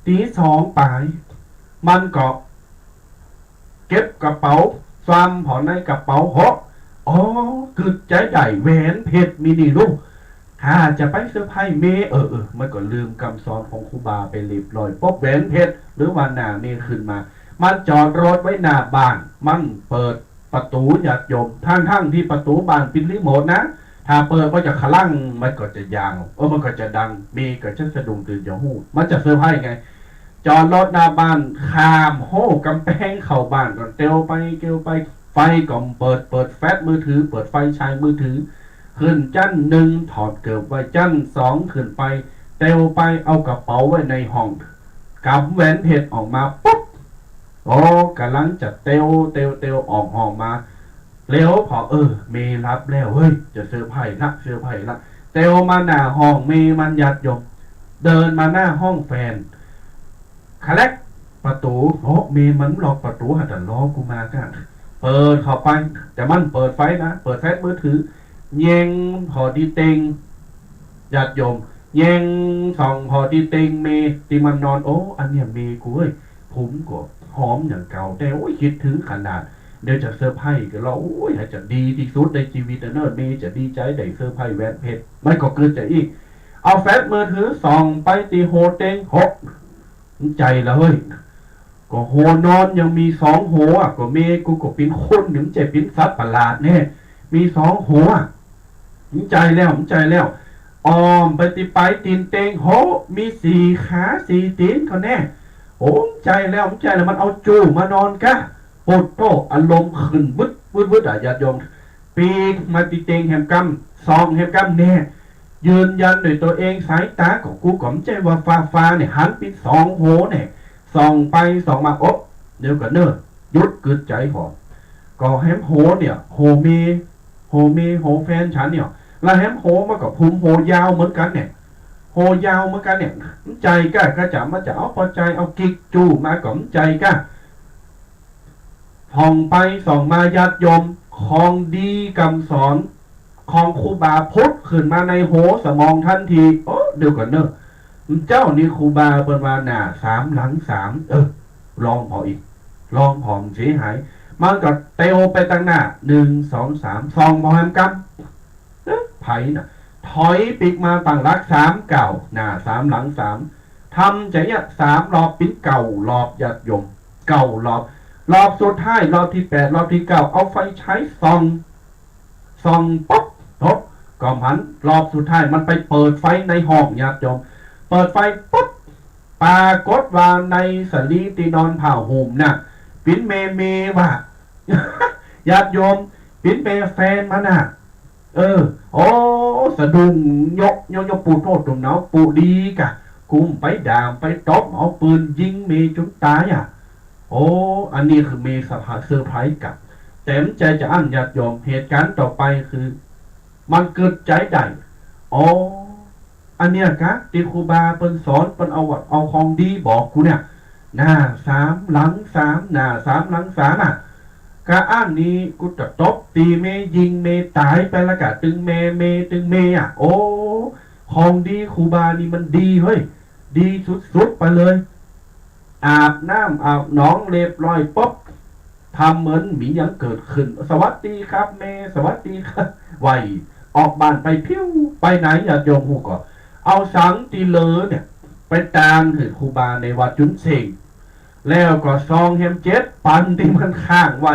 ตี 2ไปมันก็เก็บกระเป๋าซ้ำผอในกระเป๋ากึดใจใหญ่แหวนเพชรมีนี่ลูกถ้าจะไปเซอร์ไพรส์เมมันก็ลืมคำสอนของครูบาไปเรียบร้อยป๊บแหวนเพชรหรือว่าหน้าเมขึ้นมามันจอดรถไว้หน้าบ้านมันเปิดประตูญาติโยมทั้งที่ประตูบ้านปิดรีโมทนะ ถ้าเปิดก็จะขลั่งมันก็จะยางมันก็จะดังมีก็จะสะดุ้งตื่นจะหูมันจะเซอร์ไพรส์ไงจอดรถหน้าบ้านข้ามโหกำแพงเข้าบ้านก่อนเตียวไปไฟก็เปิดแฟลชมือถือเปิดไฟฉายมือถือขึ้นจั้นหนึ่งถอดเกือบไว้จั้นสองขึ้นไปเตียวไปเอากระเป๋าไว้ในห้องกำแหวนเพชรออกมาปุ๊บโอ้กำลังจะเตียวออกห้องมาแล้วพอเมรับแล้วเฮ้ยจะเซอร์ไพรส์ละเตียวมาหน้าห้องเมมันยัดยมเดินมาหน้าห้องแฟนคาเล็กประตูเมมันล็อกประตูหัดแต่ล้อกูมากันเปิดเข้าไปแต่มันเปิดไฟนะเปิดแฟลชมือถือเยงพอดีเต็งยัดยมเยงส่องพอดีเต็งเมตีมันนอนอันเนี้ยเมกูเอ้ยผมก็หอมอย่างเก่าแต่คิดถึงขนาดเดี๋ยวจะเซอร์ไพรส์กันเราอาจจะดีที่สุดในชีวิตเนอะเมย์จะดีใจได้เซอร์ไพรส์แหวนเพชรไม่ก็เกินใจอีกเอาแฟลชมือถือส่องไปตีโฮเต็งใจละเฮ้ยก็โหนอนยังมี2 โหก็เมย์กูก็เป็นคนหนึ่งใจเป็นสัตว์ประหลาดเนี่ยมี2 โหใจแล้วอ้อมไปตีนเต็งมี4 ขา4 ตีนเขาแน่ใจแล้วมันเอาจูมานอนกะโปดโตอารมณ์ขึ้นวึดญาติโยมปีกมาติเตงแหมกำซองแหมกำแน่ยืนยันด้วยตัวเองสายตาของกูก็ไม่ใจว่าฟ้าเนี่ยหันเป็น2 โหเนี่ยส่องไปส่องมาเดี๋ยวกันเนอะยุดกึดใจพอก็แฮมโหเนี่ยโหแฟนฉันเนี่ยแล้วแฮมโหมากับภูมิโหยาวเหมือนกันเนี่ยโหยาวเหมือนกันเนี่ยใจก็จะมาจะเอาพอใจเอากิ๊กจูมาก่อมใจก็พองไปส่องมาญาติโยมของดีคำสอนของครูบาพุทธขึ้นมาในโหสมองทันทีเดี๋ยวก่อนเนอะเจ้านี่ครูบาเปิดมาหน้า3 หลัง 3ลองพออีกลองผอมเสียหายมันก็เตวไปตั้งหน้า1 2 3ซองพอแฮมกัมไผ่น่ะถอยปีกมาตั้งรัก3 เก่าหน้า3 หลัง 3ทำใจเนี่ย3 รอบปิ้นเก่ารอบยัดยมเก่ารอบสุดท้ายรอบที่8 รอบที่9เอาไฟใช้ส่องป๊อกก็มันรอบสุดท้ายมันไปเปิดไฟในห้องยัดยมเปิดไฟปุ๊บปรากฏว่าในสลีตีนอนผ่าห่มน่ะปิ้นเมว่า ญาติโยมปิ้นเมแฟนมันน่ะสะดุ้งยกปูโทษตรงเนาปูดีกะกุมไปด่ามไปตบเอาปืนยิงเมจนตายอันนี้คือเมสภาเซอร์ไพรส์กับแต่ใจจะอั้นญาติโยมเหตุการณ์ต่อไปคือมันเกิดใจได้อันเนี้ยกะที่ครูบาเปิ้นสอนเปิ้นเอาของดีบอกกูเนี่ยหน้า3 หลัง 3หน้า3 หลัง 3กะอ้างนี้กูจะตบตีเมยิงเมตายไปละกะตึงเมของดีครูบานี่มันดีเฮ้ยดีสุดๆไปเลยอาบน้ำอาบน้องเรียบร้อยปุ๊บทำเหมือนมียังเกิดขึ้นสวัสดีครับเมสวัสดีครับไวออกบ้านไปพิ้วไปไหนอย่าโยมหูก่อนเอาสังตีเลอเนี่ยไปตามถึงครูบาในวัดจุนเชงแล้วก็ซองแฮม7 ปันที่มันข้างไว้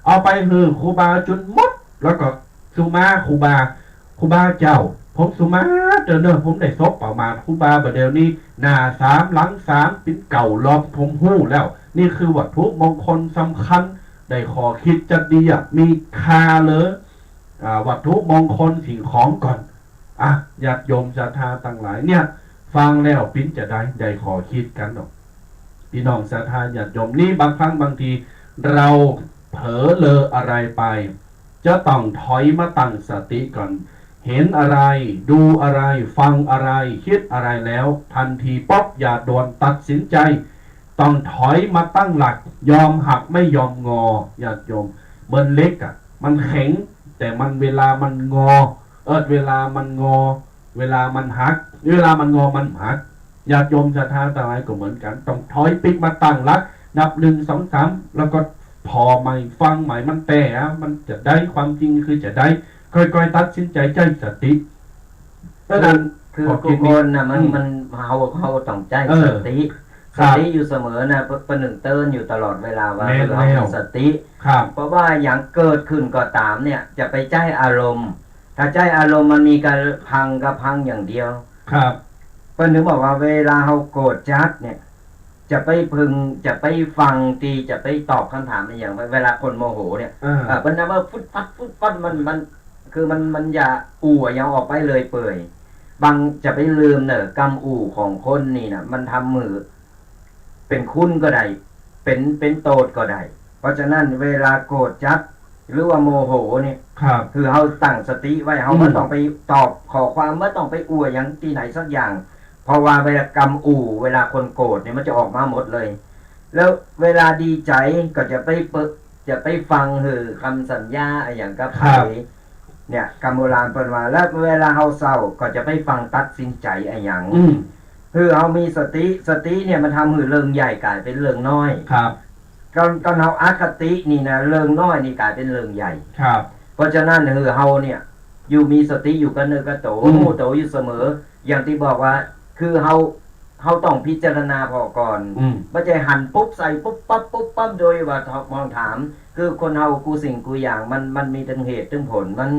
เอาไปหือครูบาจุนมดแล้วก็สุมาครูบาเจ้าผมสุมาเดินผมได้ซบประมาณครูบาบะเดี๋ยวนี้หน้า3 หลัง 3เป็นเก่ารอบผมหู้แล้วนี่คือวัตถุมงคลสำคัญได้ขอคิดจะดีมีคาเลยวัตถุมงคลสิ่งของก่อนญาติโยมศรัทธาต่างหลายเนี่ยฟังแล้วปิ้นจะได้ขอคิดกันหรอกพี่น้องศรัทธาญาติโยมนี่บางครั้งบางทีเราเผลอเลออะไรไปจะต้องถอยมาตั้งสติก่อนเห็นอะไรดูอะไรฟังอะไรคิดอะไรแล้วทันทีป๊อบอย่าด่วนตัดสินใจต้องถอยมาตั้งหลักยอมหักไม่ยอมงอญาติโยมเบิ้ลเล็กมันแข็งแต่มันเวลามันงอเวลามันงอเวลามันหักเวลามันงอมันหักญาติโยมศรัทธาต่างหลายก็เหมือนกันต้องถอยปิกมาตั้งหลักนับ1 2 3แล้วก็พอใหม่ฟังใหม่มันแต่มันจะได้ความจริงคือจะได้ค่อยๆตัดสินใจใจสติคือกุศลน่ะมันเฮาต้องใจสติอยู่เสมอนะประหนึ่งเตือนอยู่ตลอดเวลาว่าเรามีสติเพราะว่าอย่างเกิดขึ้นก็ตามเนี่ยจะไปใจอารมณ์ ถ้าใจอารมณ์มันมีการพังก็พังอย่างเดียวครับเพิ่นถึงบอกว่าเวลาเราโกรธจัดเนี่ยจะไปพึงจะไปฟังตีจะไปตอบคำถามอย่างเวลาคนโมโหเนี่ยเพิ่นว่าฟุดฟัดมันคือมันอย่าอู่ยังออกไปเลยเปื่อยบางจะไปลืมเนอะกรรมอู่ของคนนี่นะมันทำมือเป็นคุณก็ได้เป็นโตดก็ได้เพราะฉะนั้นเวลาโกรธจัดหรือว่าโมโหเนี่ยคือเฮาตั้งสติไว้เฮาไม่ต้องไปตอบขอความไม่ต้องไปอวยอย่างที่ไหนสักอย่างเพราะว่าเวลากรรมอู่เวลาคนโกรธเนี่ยมันจะออกมาหมดเลยแล้วเวลาดีใจก็จะไปฟังคำสัญญาอย่างกับใครเนี่ยกรรมโบราณเปิดมาแล้วเวลาเฮาเศร้าก็จะไปฟังตัดสินใจอย่างคือเฮามีสติเนี่ยมันทำเรื่องใหญ่กลายเป็นเรื่องน้อยครับตอนเฮาอคตินี่นะเรื่องน้อยนี่กลายเป็นเรื่องใหญ่ครับเพราะฉะนั้นเฮาเนี่ยอยู่มีสติอยู่กันเนื้อกันโตหูโตอยู่เสมออย่างที่บอกว่าคือเฮาต้องพิจารณาพอก่อนไม่ใช่หันปุ๊บใส่ปุ๊บปั๊บโดยว่ามองถามคือคนเฮากูสิ่งกูอย่างมันมีทั้งเหตุทั้งผลมัน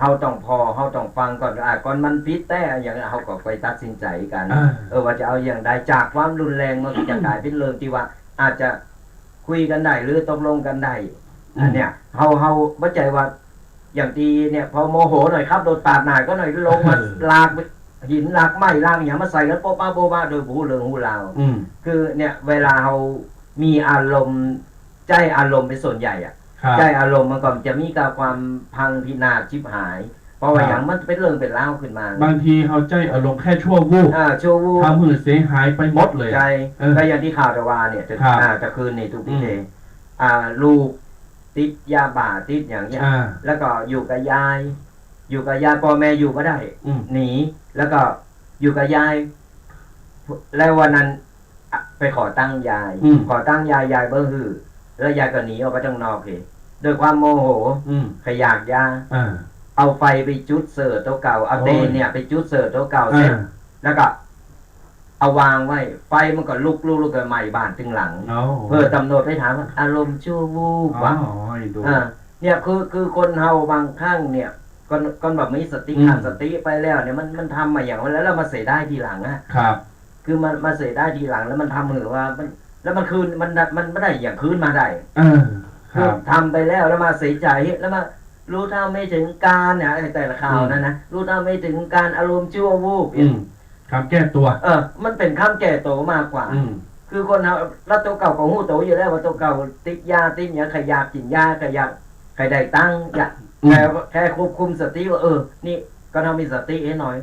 เฮาต้องเฮาต้องฟังก่อนก่อนมันพิษแต่อย่างเฮาก็ไปตัดสินใจกันว่าจะเอาอย่างใดจากความรุนแรงมันจะกลายเป็นเรื่องที่ว่าอาจจะคุยกันได้หรือตกลงกันได้อันเนี้ยเฮาไม่ใจว่าอย่างทีเนี่ยพอโมโหหน่อยครับโดนปาดหน่อยก็หน่อยลงมาลากหินลากไม้ลากอย่างมาใส่กันโป๊ะป้าโป๊ะป้าโดยหูเรื่องหูราวคือเนี่ยเวลาเรามีอารมณ์ใจอารมณ์เป็นส่วนใหญ่อ่ะใจอารมณ์มันก็จะมีกับความพังพินาศชิบหายเพราะว่าอย่างมันเป็นเรื่องเป็นเล่าขึ้นมาบางทีเขาใจอารมณ์แค่ชั่ววูบทำมือเสียหายไปหมดเลยใจก็อย่างที่ข่าวตะวาเนี่ยจะคืนในทุกพิธีลูกติดยาบ้าติดอย่างเงี้ยแล้วก็อยู่กับยายพ่อแม่อยู่ก็ได้หนีแล้วก็อยู่กับยายแล้ววันนั้นไปขอตั้งยายเบอร์ฮือแล้วยายก็หนีออกไปข้างนอกเลยโดยความโมโหขยากยาเอาไฟไปจุดเสิร์ฟโต๊ะเก่าเอาเตนเนี่ยไปจุดเสิร์ฟโต๊ะเก่าเสร็จแล้วก็เอาวางไว้ไฟมันก็ลุกกันใหม่บ้านถึงหลังเพื่อตำรวจไปถามว่าอารมณ์ชั่ววูบวะเนี่ยคือคนเฮาบางครั้งเนี่ยก็แบบมีสติขาดสติไปแล้วเนี่ยมันทำมาอย่างนั้นแล้วมาเสียได้ทีหลังครับคือมันมาเสียได้ทีหลังแล้วมันทำเหมือนว่าแล้วมันคืนมันไม่ได้อย่างคืนมาได้คือทำไปแล้วมาเสียใจแล้วมารู้เท่าไม่ถึงการเนี่ยแต่ละข่าวนั้นนะรู้เท่าไม่ถึงการอารมณ์ชั่ววูบคำแก้ตัวมันเป็นคำแก้ตัวมากกว่าคือคนเราแล้วตัวเก่าของหูโตอยู่แล้วว่าตัวเก่าติดยาติดอย่างขยากกินยาขยากใครได้ตั้งอยากแค่ควบคุมสติว่านี่ก็ทำมีสติให้หน่อย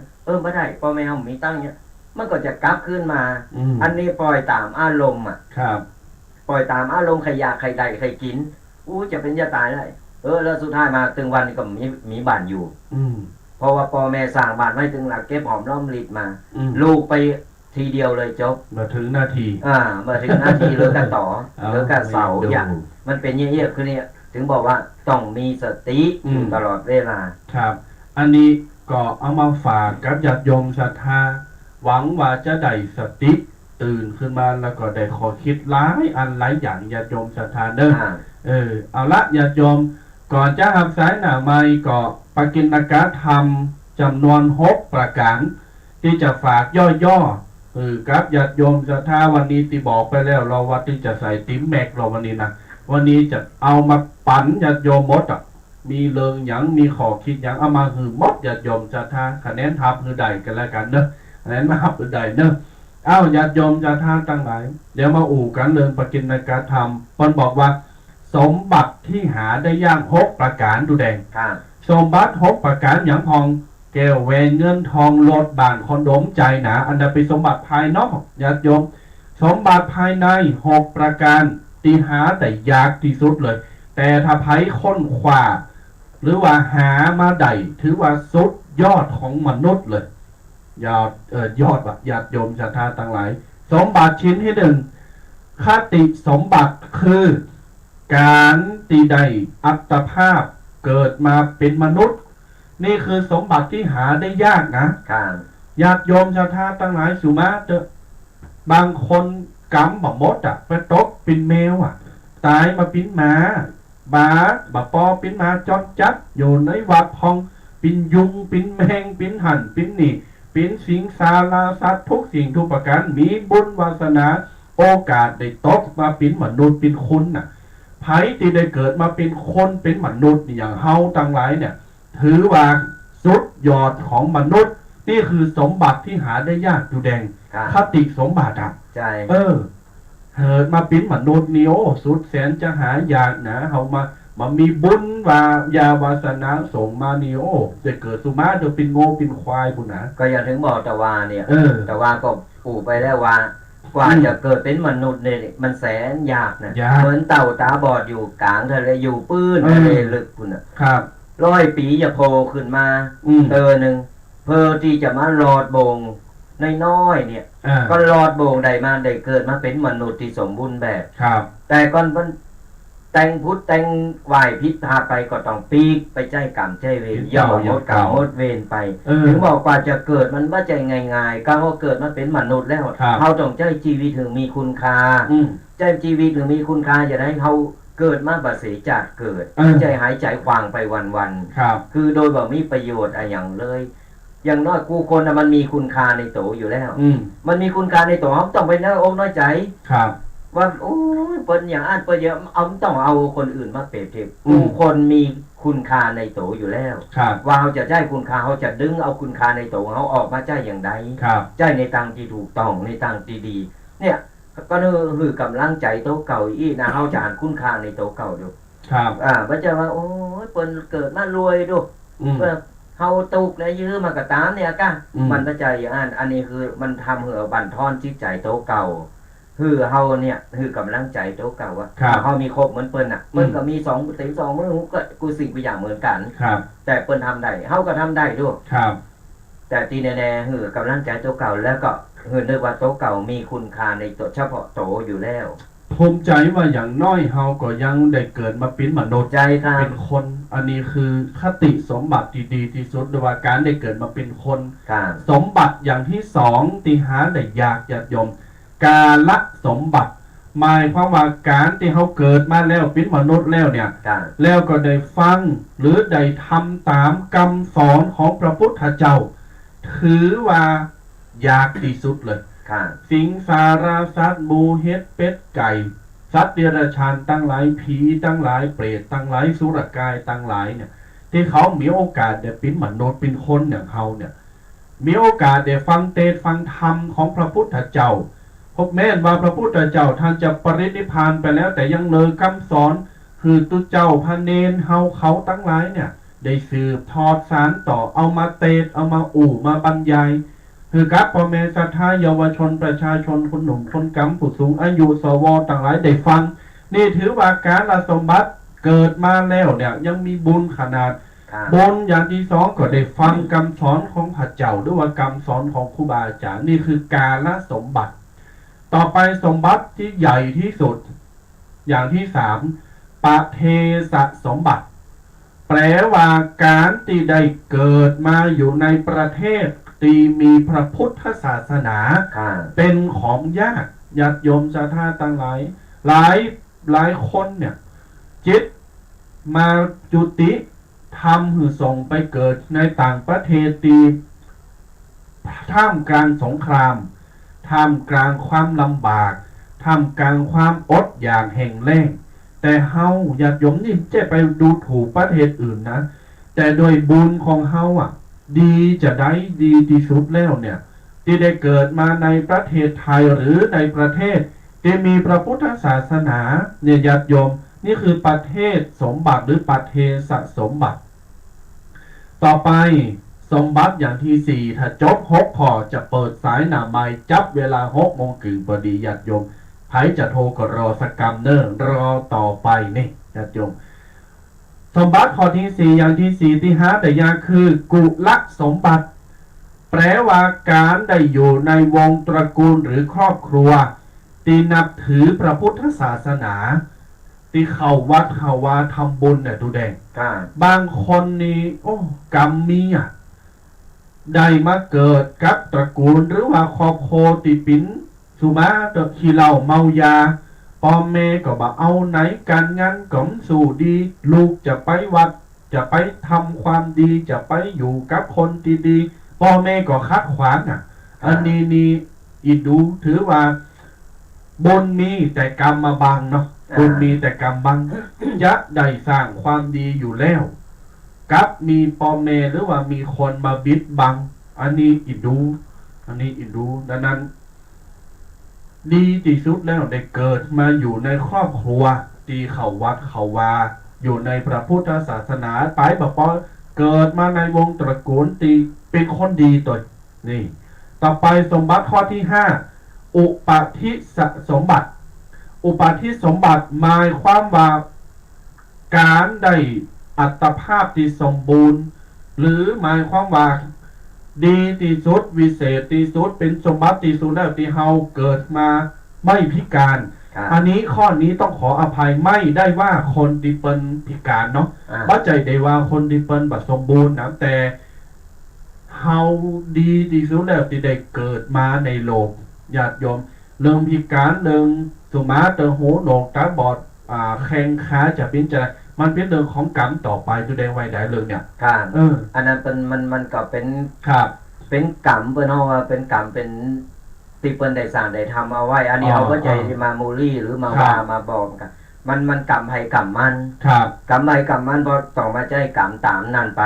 ไม่ได้พอไม่เอามีตั้งเนี่ยมันก็จะกลับขึ้นมาอันนี้ปล่อยตามอารมณ์ครับปล่อยตามอารมณ์ใครอยากใครใดใครกินจะเป็นจะตายได้แล้วสุดท้ายมาถึงวันก็มีบ้านอยู่เพราะว่าพ่อแม่สร้างบ้านไว้ถึงหลักเก็บหอมรอมริบมาลูกไปทีเดียวเลยจบมาถึงนาทีมาถึงนาทีเลิกกันต่อเลิกกันเสาอย่างมันเป็นเยี่ยคือเนี่ยถึงบอกว่าต้องมีสติตลอดเวลาครับอันนี้ก็เอามาฝากกับญาติโยมศรัทธาหวังว่าจะได้สติตื่นขึ้นมาแล้วก็ได้ขอคิดหลายอันหลายอย่างญาติโยมศรัทธาเด้อเอาละญาติโยมก่อนจะหับสายหน้าไม้ก็ปกิณกธรรมจำนวน6ประการที่จะฝากย่อๆกับญาติโยมศรัทธาวันนี้ที่บอกไปแล้วเราว่าที่จะใส่ติ๊มแม็กเราวันนี้นะวันนี้จะเอามาปั่นญาติโยมมดมีเรื่องหยังมีขอคิดหยังเอามาหือมดญาติโยมศรัทธาคะแนนทับหือใดกันแล้วกันเนอะคะแนนทับหือใดเนอะญาติโยมศรัทธาตั้งหลายเดี๋ยวมาอู่กันเรื่องปกิณกธรรมคนบอกว่าสมบัติที่หาได้ยาก6ประการดูแดงสมบัติ6ประการอย่างพองแก้วแหวนเงินทองรถบ้านคอนโดมใจหนาอันนั้นเป็นสมบัติภายนอกญาติโยมสมบัติภายใน6ประการที่หาได้ยากที่สุดเลยแต่ถ้าไผค้นคว้าหรือว่าหามาได้ถือว่าสุดยอดของมนุษย์เลยยอดญาติโยมศรัทธาทั้งหลายสมบัติชิ้นที่1คติสมบัติคือการที่ได้อัตภาพเกิดมาเป็นมนุษย์นี่คือสมบัติที่หาได้ยากนะญาติโยมศรัทธาทั้งหลายสุมาเตบางคนกำบ่มดไปตกเป็นแมวตายมาเป็นหมาบาปอเป็นหมาจอดจัดอยู่ในวัดพอง ปิ้นยุงปิ้นแมงปิ้นหั่นปิ้นนี่ปิ้นสิงสาราสัตว์ทุกสิ่งทุกประการมีบุญวาสนาโอกาสได้ตกมาเป็นมนุษย์เป็นคนน่ะไผที่ได้เกิดมาเป็นคนเป็นมนุษย์อย่างเฮาทั้งหลายเนี่ยถือว่าสุดยอดของมนุษย์นี่คือสมบัติที่หาได้ยากอยู่แดงคติสมบัติอ่ะใช่เกิดมาเป็นมนุษย์นี่โอ้สุดแสนจะหายากนะเฮามามีบุญว่ายาวาสนาส่งมานี่โอ้จะเกิดสุมาเดี๋ยวเป็นโง่เป็นควายบุญนะก็อย่างถึงบอกแต่ว่าเนี่ยแต่ว่าก็ปู่ไปแล้วว่ากว่าจะเกิดเป็นมนุษย์เนี่ยมันแสนยากนะเหมือนเต่าตาบอดอยู่กลางทะเลอยู่ปื้นทะเลลึกคุณน่ะครับ100 ปีจะโผล่ขึ้นมาหนึ่งเพื่อที่จะมาหลอดโบงน้อยๆเนี่ยก็หลอดโบงได้มาได้เกิดมาเป็นมนุษย์ที่สมบูรณ์แบบครับแต่ก่อนมันแต่งพุทธแต่งไหวพิษพาไปก็ต้องปีกไปใจกรรมใจเวรย่อหมดกรรมหมดเวรไปถึงบอกว่าจะเกิดมันว่าใจง่ายๆก็เขาเกิดมาเป็นมนุษย์แล้วเขาต้องใจชีวิตถึงมีคุณค่าใจชีวิตถึงมีคุณค่าจะได้เขาเกิดมาบัดเสียจากเกิดใจหายใจควางไปวันๆคือโดยแบบมีประโยชน์อะไรอย่างเลยอย่างน้อยกูคนมันมีคุณค่าในตัวอยู่แล้วมันมีคุณค่าในตัวเขาต้องไปน้อยอกน้อยใจว่าโอ้ยเปิ้นอย่างอ่านเปิ้นเยอะต้องเอาคนอื่นมาเปรียบเทียบกูคนมีคุณค่าในตัวอยู่แล้วว่าเขาจะได้คุณค่าเขาจะดึงเอาคุณค่าในตัวเขาออกมาใจอย่างใดใจในทางที่ถูกต้องในทางที่ดีเนี่ยก็คือกำลังใจโตเก่าอีนะเขาจะอ่านคุณค่าในโตเก่าดูมันจะว่าโอ้ยเปิ้นเกิดมารวยดูเขาตุกแล้วยื้อมากระตามเนี่ยก้ามันจะใจอย่างอันนี้คือมันทำให้บั่นทอนจิตใจโตเก่าคือเฮาเนี่ยคือกำลังใจโตเก่าว่าเฮามีครบเหมือนเปิ้นน่ะเปิ้นก็มี2ถึง2มือก็กูสิ่งไปอย่างเหมือนกันแต่เปิ้นทำได้เฮาก็ทำได้ด้วยแต่ตีแน่ๆคือกำลังใจโตเก่าแล้วก็คือนึกว่าโตเก่ามีคุณค่าในตัวเฉพาะโตอยู่แล้วภูมิใจว่าอย่างน้อยเฮาก็ยังได้เกิดมาเป็นมนุษย์เป็นคนอันนี้คือคติสมบัติดีที่สุดโดยว่าการได้เกิดมาเป็นคนสมบัติอย่างที่2ที่หาได้ยากญาติโยมกาลสมบัติหมายความว่าการที่เขาเกิดมาแล้วเป็นมนุษย์แล้วเนี่ยแล้วก็ได้ฟังหรือได้ทำตามคำสอนของพระพุทธเจ้าถือว่ายากที่สุดเลยสิงสาราสัตว์หมูเห็ดเป็ดไก่สัตว์เดรัจฉานตั้งหลายผีตั้งหลายเปรตตั้งหลายสุรกายตั้งหลายเนี่ยที่เขามีโอกาสได้เป็นมนุษย์เป็นคนอย่างเขาเนี่ยมีโอกาสได้ฟังเทศฟังธรรมของพระพุทธเจ้าพบแม้นว่าพระพุทธเจ้าท่านจะปรินิพพานไปแล้วแต่ยังเลยคำสอนคือตุเจ้าพระเนรเฮาเขาตั้งหลายเนี่ยได้สืบทอดสารต่อเอามาเทศเอามามาบรรยายคือกับพ่อแม่ศรัทธาเยาวชนประชาชนคนหนุ่มคนกำผู้สูงอายุสวต่างหลายได้ฟังนี่ถือว่าการละสมบัติเกิดมาแล้วเนี่ยยังมีบุญขนาดบุญอย่างที่2ก็ได้ฟังคำสอนของพระเจ้าด้วยว่าคำสอนของครูบาอาจารย์นี่คือการละสมบัติต่อไปสมบัติที่ใหญ่ที่สุดอย่างที่3ปเทศสมบัติแปลว่าการที่ได้เกิดมาอยู่ในประเทศที่มีพระพุทธศาสนาเป็นของญาติโยมศรัทธาต่างหลายหลายคนเนี่ยจิตมาจุติทำหือส่งไปเกิดในต่างประเทศตีท่ามกลางสงครามท่ามกลางความลำบากท่ามกลางความอดอยากแห่งแล้งแต่เฮาญาติโยมนี่จะไปดูถูกประเทศอื่นนะแต่โดยบุญของเฮาดีจะได้ดีที่สุดแล้วเนี่ยที่ได้เกิดมาในประเทศไทยหรือในประเทศที่มีพระพุทธศาสนาเนี่ยญาติโยมนี่คือประเทศสมบัติหรือประเทศสมบัติต่อไปสมบัติอย่างที่4ถ้าจบ6ข้อจะเปิดสายหน้าไม้จับเวลา6 โมงครึ่งพอดีญาติโยมใครจะโทรก็รอสักกำเนิ่งรอต่อไปนี่ญาติโยมสมบัติข้อที่4อย่างที่4ที่หาได้ยากคือกุลสมบัติแปลว่าการได้อยู่ในวงตระกูลหรือครอบครัวที่นับถือพระพุทธศาสนาที่เข้าวัดเข้าวาทำบุญเนี่ยดูแดงบางคนนี่โอ้กรรมมีได้มาเกิดกับตระกูลหรือว่าครอบครัวที่ปินสุมาเด็กขี้เหล้าเมายาพ่อแม่ก็บอกเอาไหนการงานก่อมสู่ดีลูกจะไปวัด จะไปทำความดีจะไปอยู่กับคนดีๆพ่อแม่ก็คัดขวางอันนี้นี่อีดูถือว่าบนมีแต่กรรมมาบังเนาะบนมีแต่กรรมบังจะได้สร้างความดีอยู่แล้วกับมีพ่อแม่หรือว่ามีคนมาบิดบังอันนี้อีดูดังนั้นดีที่สุดแล้วได้เกิดมาอยู่ในครอบครัวตีเขาวัดเขาวาอยู่ในพระพุทธศาสนาไปบอกว่าเกิดมาในวงตระกูลตีเป็นคนดีตัวนี่ต่อไปสมบัติข้อที่5อุปาทิสมบัติอุปาทิสมบัติหมายความว่าการได้อัตภาพที่สมบูรณ์หรือหมายความว่าดีที่สุดวิเศษที่สุดเป็นสมบัติที่สุดแล้วที่เฮาเกิดมาไม่พิการอันนี้ข้อนี้ต้องขออภัยไม่ได้ว่าคนที่เป็นพิการเนาะเข้าใจได้ว่าคนที่เป็นแบบสมบูรณ์นะแต่เฮาดีที่สุดแล้วที่ได้เกิดมาในโลกญาติโยมเรื่องพิการเรื่องสุมาเตอหูโหนกตาบอดแข้งขาจะเป็นจะมันเป็นเรื่องของกรรมต่อไปตัวใดไว้ได้เรื่องเนี่ยครับอันนั้นเป็นมันก็เป็นครับเป็นกรรมเปิ้นเฮาว่าเป็นกรรมเป็นที่เปิ้นได้สร้างได้ทำเอาไว้อันนี้เราก็ใจมามูลี่หรือมาว่ามาบอกกันมันกรรมให้กรรมมันครับกรรมให้กรรมมันบ่ต้องมาใจกรรมตามนั่นไป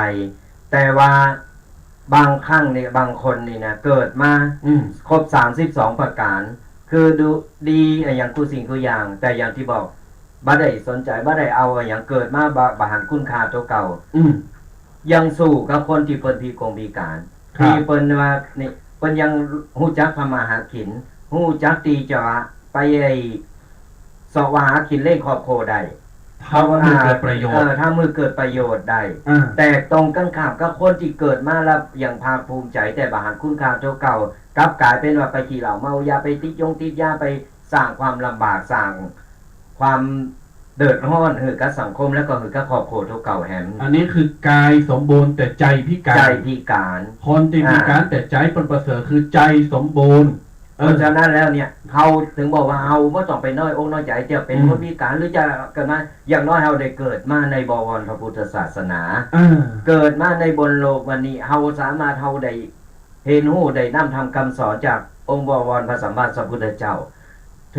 แต่ว่าบางครั้งนี่บางคนนี่นะเกิดมาครบ32ประการคือดูดีอย่างกูสิ่งกูอย่างแต่อย่างที่บอกบ่ได้สนใจบ่ได้เอาอย่างเกิดมาบ่หันคุณค่าตัวเก่ายังสู้กับคนที่เพิ่นพิการที่เปิ้นว่านี่เปิ้นยังฮู้จักทำมาหากินฮู้จักตีจะไปสวาหากินเล่นครอบครัวได้ถ้ามือเกิดประโยชน์ถ้ามือเกิดประโยชน์ได้แต่ตรงกันข้ามกับคนที่เกิดมาแล้วอย่างภาคภูมิใจแต่บ่หันคุณค่าตัวเก่ากลับกลายเป็นว่าไปขี้เหล้าเมายาไปติดยาไปสร้างความลำบากสร้างความเดือดร้อนหือกับสังคมแล้วก็หือกับครอบครัวทุกเก่าแหมอันนี้คือกายสมบูรณ์แต่ใจพิการคนที่พิการแต่ใจเป็นประเสริฐคือใจสมบูรณ์เพราะฉะนั้นแล้วเนี่ยเฮาถึงบอกว่าเฮาบ่ต้องไปน้อยอกน้อยใจจะเป็นคนพิการหรือจะเกิดมาอย่างน้อยเฮาได้เกิดมาในบวรพระพุทธศาสนาเกิดมาในบนโลกวันนี้เฮาสามารถเฮาได้เห็นรู้ได้นำทำคำสอนจากองค์บวรพระสัมมาสัมพุทธเจ้า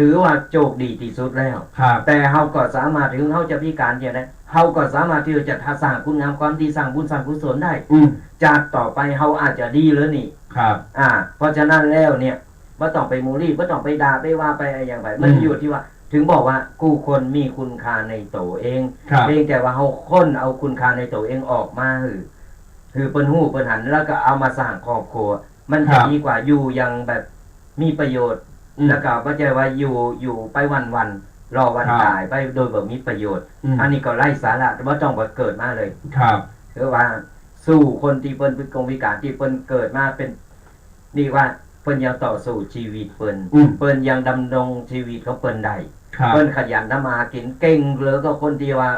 ถือว่าโชคดีที่สุดแล้วแต่เฮาก็สามารถถึงเฮาจะพิการอย่างไรเฮาก็สามารถที่จะสร้างคุณงามความดีสร้างบุญสร้างกุศลได้จากต่อไปเฮาอาจจะดีเลยนี่ครับเพราะฉะนั้นแล้วเนี่ยบ่ต้องไปมูลี่บ่ต้องไปด่าไปว่าไปอย่างไรมันอยู่ที่ว่าถึงบอกว่ากูคนมีคุณค่าในตัวเองเพียงแต่ว่าเฮาค้นเอาคุณค่าในตัวเองออกมาคือเปิ้นฮู้เปิ้นหันแล้วก็เอามาสร้างครอบครัวมันจะดีกว่าอยู่อย่างแบบมีประโยชน์แล้วก็บ่ใช่ว่าอยู่ไปวันๆรอวันตายไปโดยบ่มีประโยชน์อันนี้ก็ไร้สาระบ่ต้องบ่เกิดมาเลยครับคือว่าสู้คนที่เปิ้นพิการที่เปิ้นเกิดมาเป็นนี่ว่าเปิ้นยังต่อสู้ชีวิตเปิ้นยังดำรงชีวิตของเปิ้นได้เปิ้นขยันทำมากินเก่งเหลือก็คนที่ว่า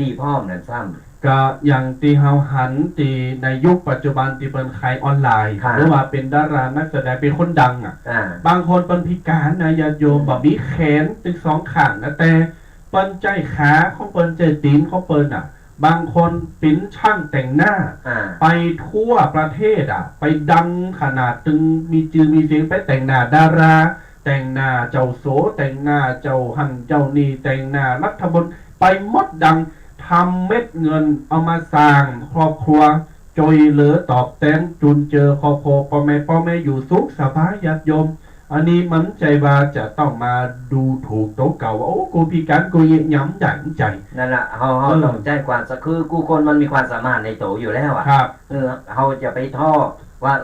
ดีพร้อมนั่นซ้ำก็อย่างที่เฮาหันที่ในยุคปัจจุบันที่เปิ้นขายออนไลน์หรือว่าเป็นดารานักแสดงเป็นคนดังบางคนเปิ้นพิการนะญาติโยมบ่มีแขนถึง2ข้างนะแต่เปิ้นใจขาของเปิ้นใจตีนของเปิ้นบางคนเป็นช่างแต่งหน้าไปทั่วประเทศไปดังขนาดถึงมีชื่อมีเสียงไปแต่งหน้าดาราแต่งหน้าเจ้าโสแต่งหน้าเจ้าหันเจ้านี่แต่งหน้ารัฐมนตรีไปหมดดังทำเม็ดเงินเอามาสร้างครอบครัวจอยเหลือตอบแทนจุนเจอครอบครัวพ่อแม่อยู่สุขสบายญาติโยมอันนี้มันใจว่าจะต้องมาดูถูกโต๊ะเก่าว่าโอ้กูพิการกูย้ำใจนั่นแหละเฮาต้องใจกว่าคือกูคนมันมีความสามารถในโตอยู่แล้วครับเฮาจะไปท้อว่า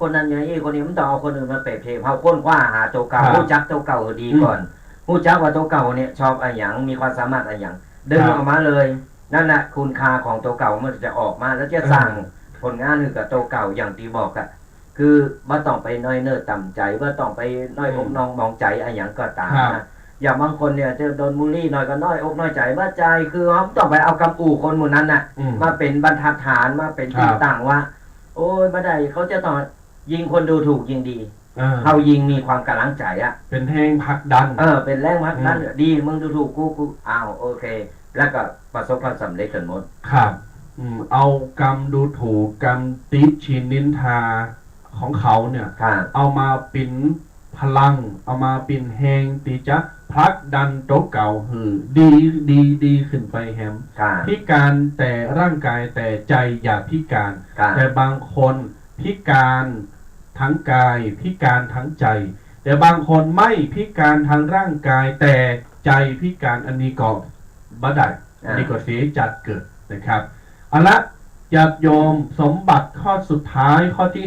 คนนั้นอย่างนี้คนนี้มันต้องเอาคนอื่นมาเปรียบเทียบเฮาค้นคว้าหาโตเก่ารู้จักโตเก่าดีก่อนรู้จักว่าโตเก่าเนี่ยชอบอะไรอย่างมีความสามารถอะไรอย่างดึงออกมาเลยนั่นแหละคุณค่าของตัวเก่ามันจะออกมาแล้วจะสร้างผลงานกับตัวเก่าอย่างที่บอกคือบ่ต้องไปน้อยเนิ่นต่ำใจบ่ต้องไปน้อยอกน้องมองใจอะไรอย่างก็ตามนะอย่างบางคนเนี่ยจะโดนบูลลี่น้อยก็น้อยอกน้อยใจบ่ใจคือเขาต้องไปเอากำอู่คนหมู่นั้นน่ะมาเป็นบรรทัดฐานมาเป็นที่ตั้งว่าโอ้ยบ่ได้เขาจะต้องยิงคนดูถูกยิงดีเฮายิงมีความกำลังใจเป็นแรงผลักดันเป็นแรงผลักดันดีมึงดูถูกกูอ้าวโอเคแล้วก็ประสบความสำเร็จกันหมดครับ เอากรรมดูถูกกรรมติชินนินทาของเขาเนี่ยเอามาเป็นพลังเอามาเป็นแหงตีจะพลักดันโต๊ะเก่าหือดีขึ้นไปแฮมพิการแต่ร่างกายแต่ใจอย่าพิการแต่บางคนพิการทั้งกายพิการทั้งใจแต่บางคนไม่พิการทางร่างกายแต่ใจพิการอันนี้ก็บ่ได้อันนี้ก็เสียจัดเกิดนะครับเอาละญาติโยมสมบัติข้อสุดท้ายข้อที่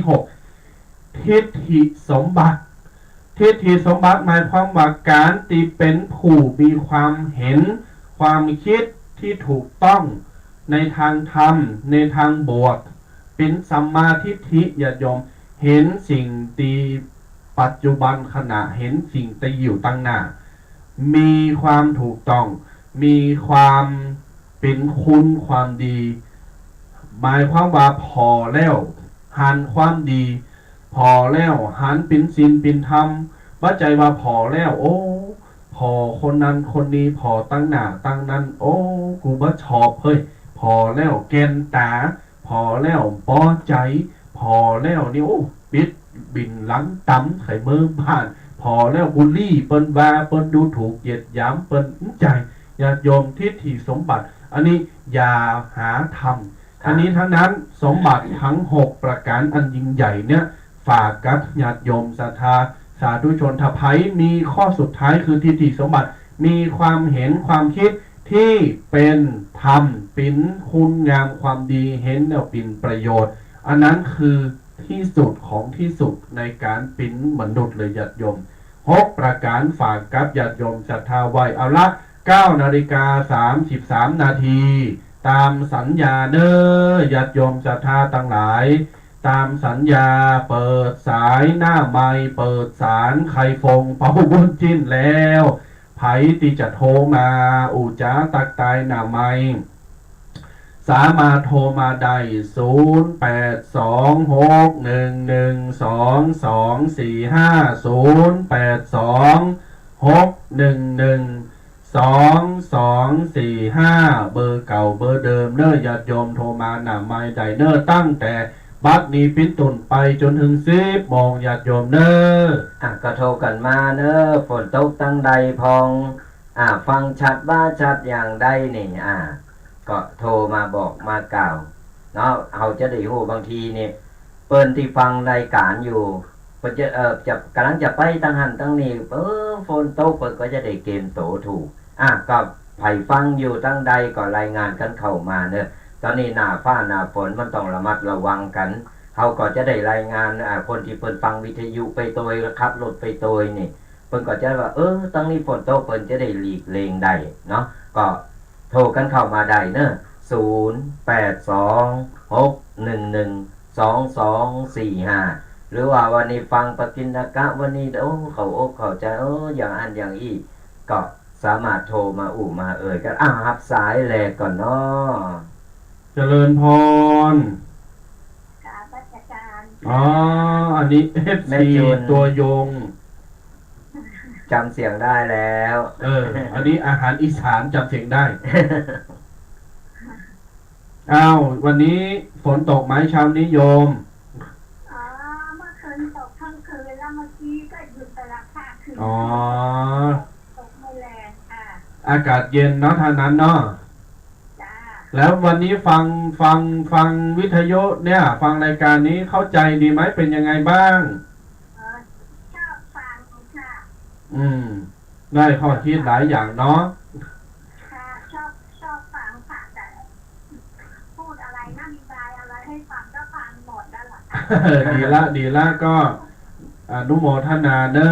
6ทิฏฐิสมบัติทิฏฐิสมบัติหมายความว่าการที่เป็นผู้มีความเห็นความคิดที่ถูกต้องในทางธรรมในทางบวกเป็นสัมมาทิฏฐิญาติโยมเห็นสิ่งที่ปัจจุบันขณะเห็นสิ่งที่อยู่ตั้งหน้ามีความถูกต้องมีความเป็นคุณความดีหมายความว่าพอแล้วหันความดีพอแล้วหันเป็นศีลเป็นธรรมว่าใจว่าพอแล้วโอ้พอคนนั้นคนนี้พอตั้งหน้าตั้งนั้นโอ้กูบ่ชอบเฮ้ยพอแล้วแกนตาพอแล้วปอใจพอแล้วนี่โอ้ปิดบินหลังตำไข่มือบ้านพอแล้วบุลี่เปิ้นว่าเปิ้นดูถูกเหยียดหยามเปิ้นใจญาติโยมทิฏฐิสมบัติอันนี้อย่าหาทำอันนี้ทั้งนั้นสมบัติทั้ง6ประการอันยิ่งใหญ่เนี่ยฝากกับญาติโยมศรัทธาสาธุชนถ้าไผมีข้อสุดท้ายคือทิฏฐิสมบัติมีความเห็นความคิดที่เป็นธรรมเป็นคุณงามความดีเห็นแล้วเป็นประโยชน์อันนั้นคือที่สุดของที่สุดในการเป็นมนุษย์เลยญาติโยม6ประการฝากกับญาติโยมศรัทธาไว้เอาละ9:33 นาทีตามสัญญาเด้อญาติโยมศรัทธาทั้งหลายตามสัญญาเปิดสายหน้าไมค์เปิดสารไข่ฟงเป่าบุญจิ้นแล้วไผที่จะโทรมาอุจาตักตายหน้าไมค์สามารถโทรมาได้0826112245เบอร์เก่าเบอร์เดิมเน้อญาติโยมโทรมาหน้าไมค์ได้เน้อตั้งแต่บัดนี้เป็นต้นไปจนถึง10 โมงญาติโยมเน้อก็โทรกันมาเน้อฝนตกตั้งใดพองฟังชัดว่าชัดอย่างใดนี่ก็โทรมาบอกมากล่าวเนาะเขาจะได้ฮู้บางทีนี่เปิ้นที่ฟังรายการอยู่เปิ้นจะกำลังจะไปตั้งหันตั้งนี้ฝนตกเปิ้นก็จะได้เกมโตถูกก็ไผฟังอยู่ตั้งใดก็รายงานกันเข้ามาเนอะตอนนี้หน้าฟ้าหน้าฝนมันต้องระมัดระวังกันเขาก็จะได้รายงานคนที่เปิ้นฟังวิทยุไปโดยขับรถไปโดยนี่เปิ้นก็จะว่าตั้งนี้ฝนตกเปิ้นจะได้หลีกเลี่ยงได้เนาะก็โทรกันเข้ามาได้เนอะ0826112245หรือว่าวันนี้ฟังปกิณกะวันนี้เขาอกเข้าใจอย่างอันอย่างอีกก็สามารถโทรมามากันรับสายแลก่อนเนาะเจริญพรอันนี้ FC ตัวยงจำเสียงได้แล้วอันนี้อาหารอีสานจำเสียงได้วันนี้ฝนตกไหมเช้านี้โยมเมื่อคืนตกทั้งคืนแล้วเมื่อกี้ก็หยุดไปละค่ะคืนตกไม่แรงอากาศเย็นเนาะทางนั้นเนาะแล้ววันนี้ฟังวิทยุเนี่ยฟังรายการนี้เข้าใจดีไหมเป็นยังไงบ้างชอบฟังค่ะได้ข้อคิดหลายอย่างเนาะค่ะชอบฟังค่ะแต่พูดอะไรน่ามีใจอะไรให้ฟังก็ฟังหมดแล้วล่ะดีละก็อนุโมทนาเด้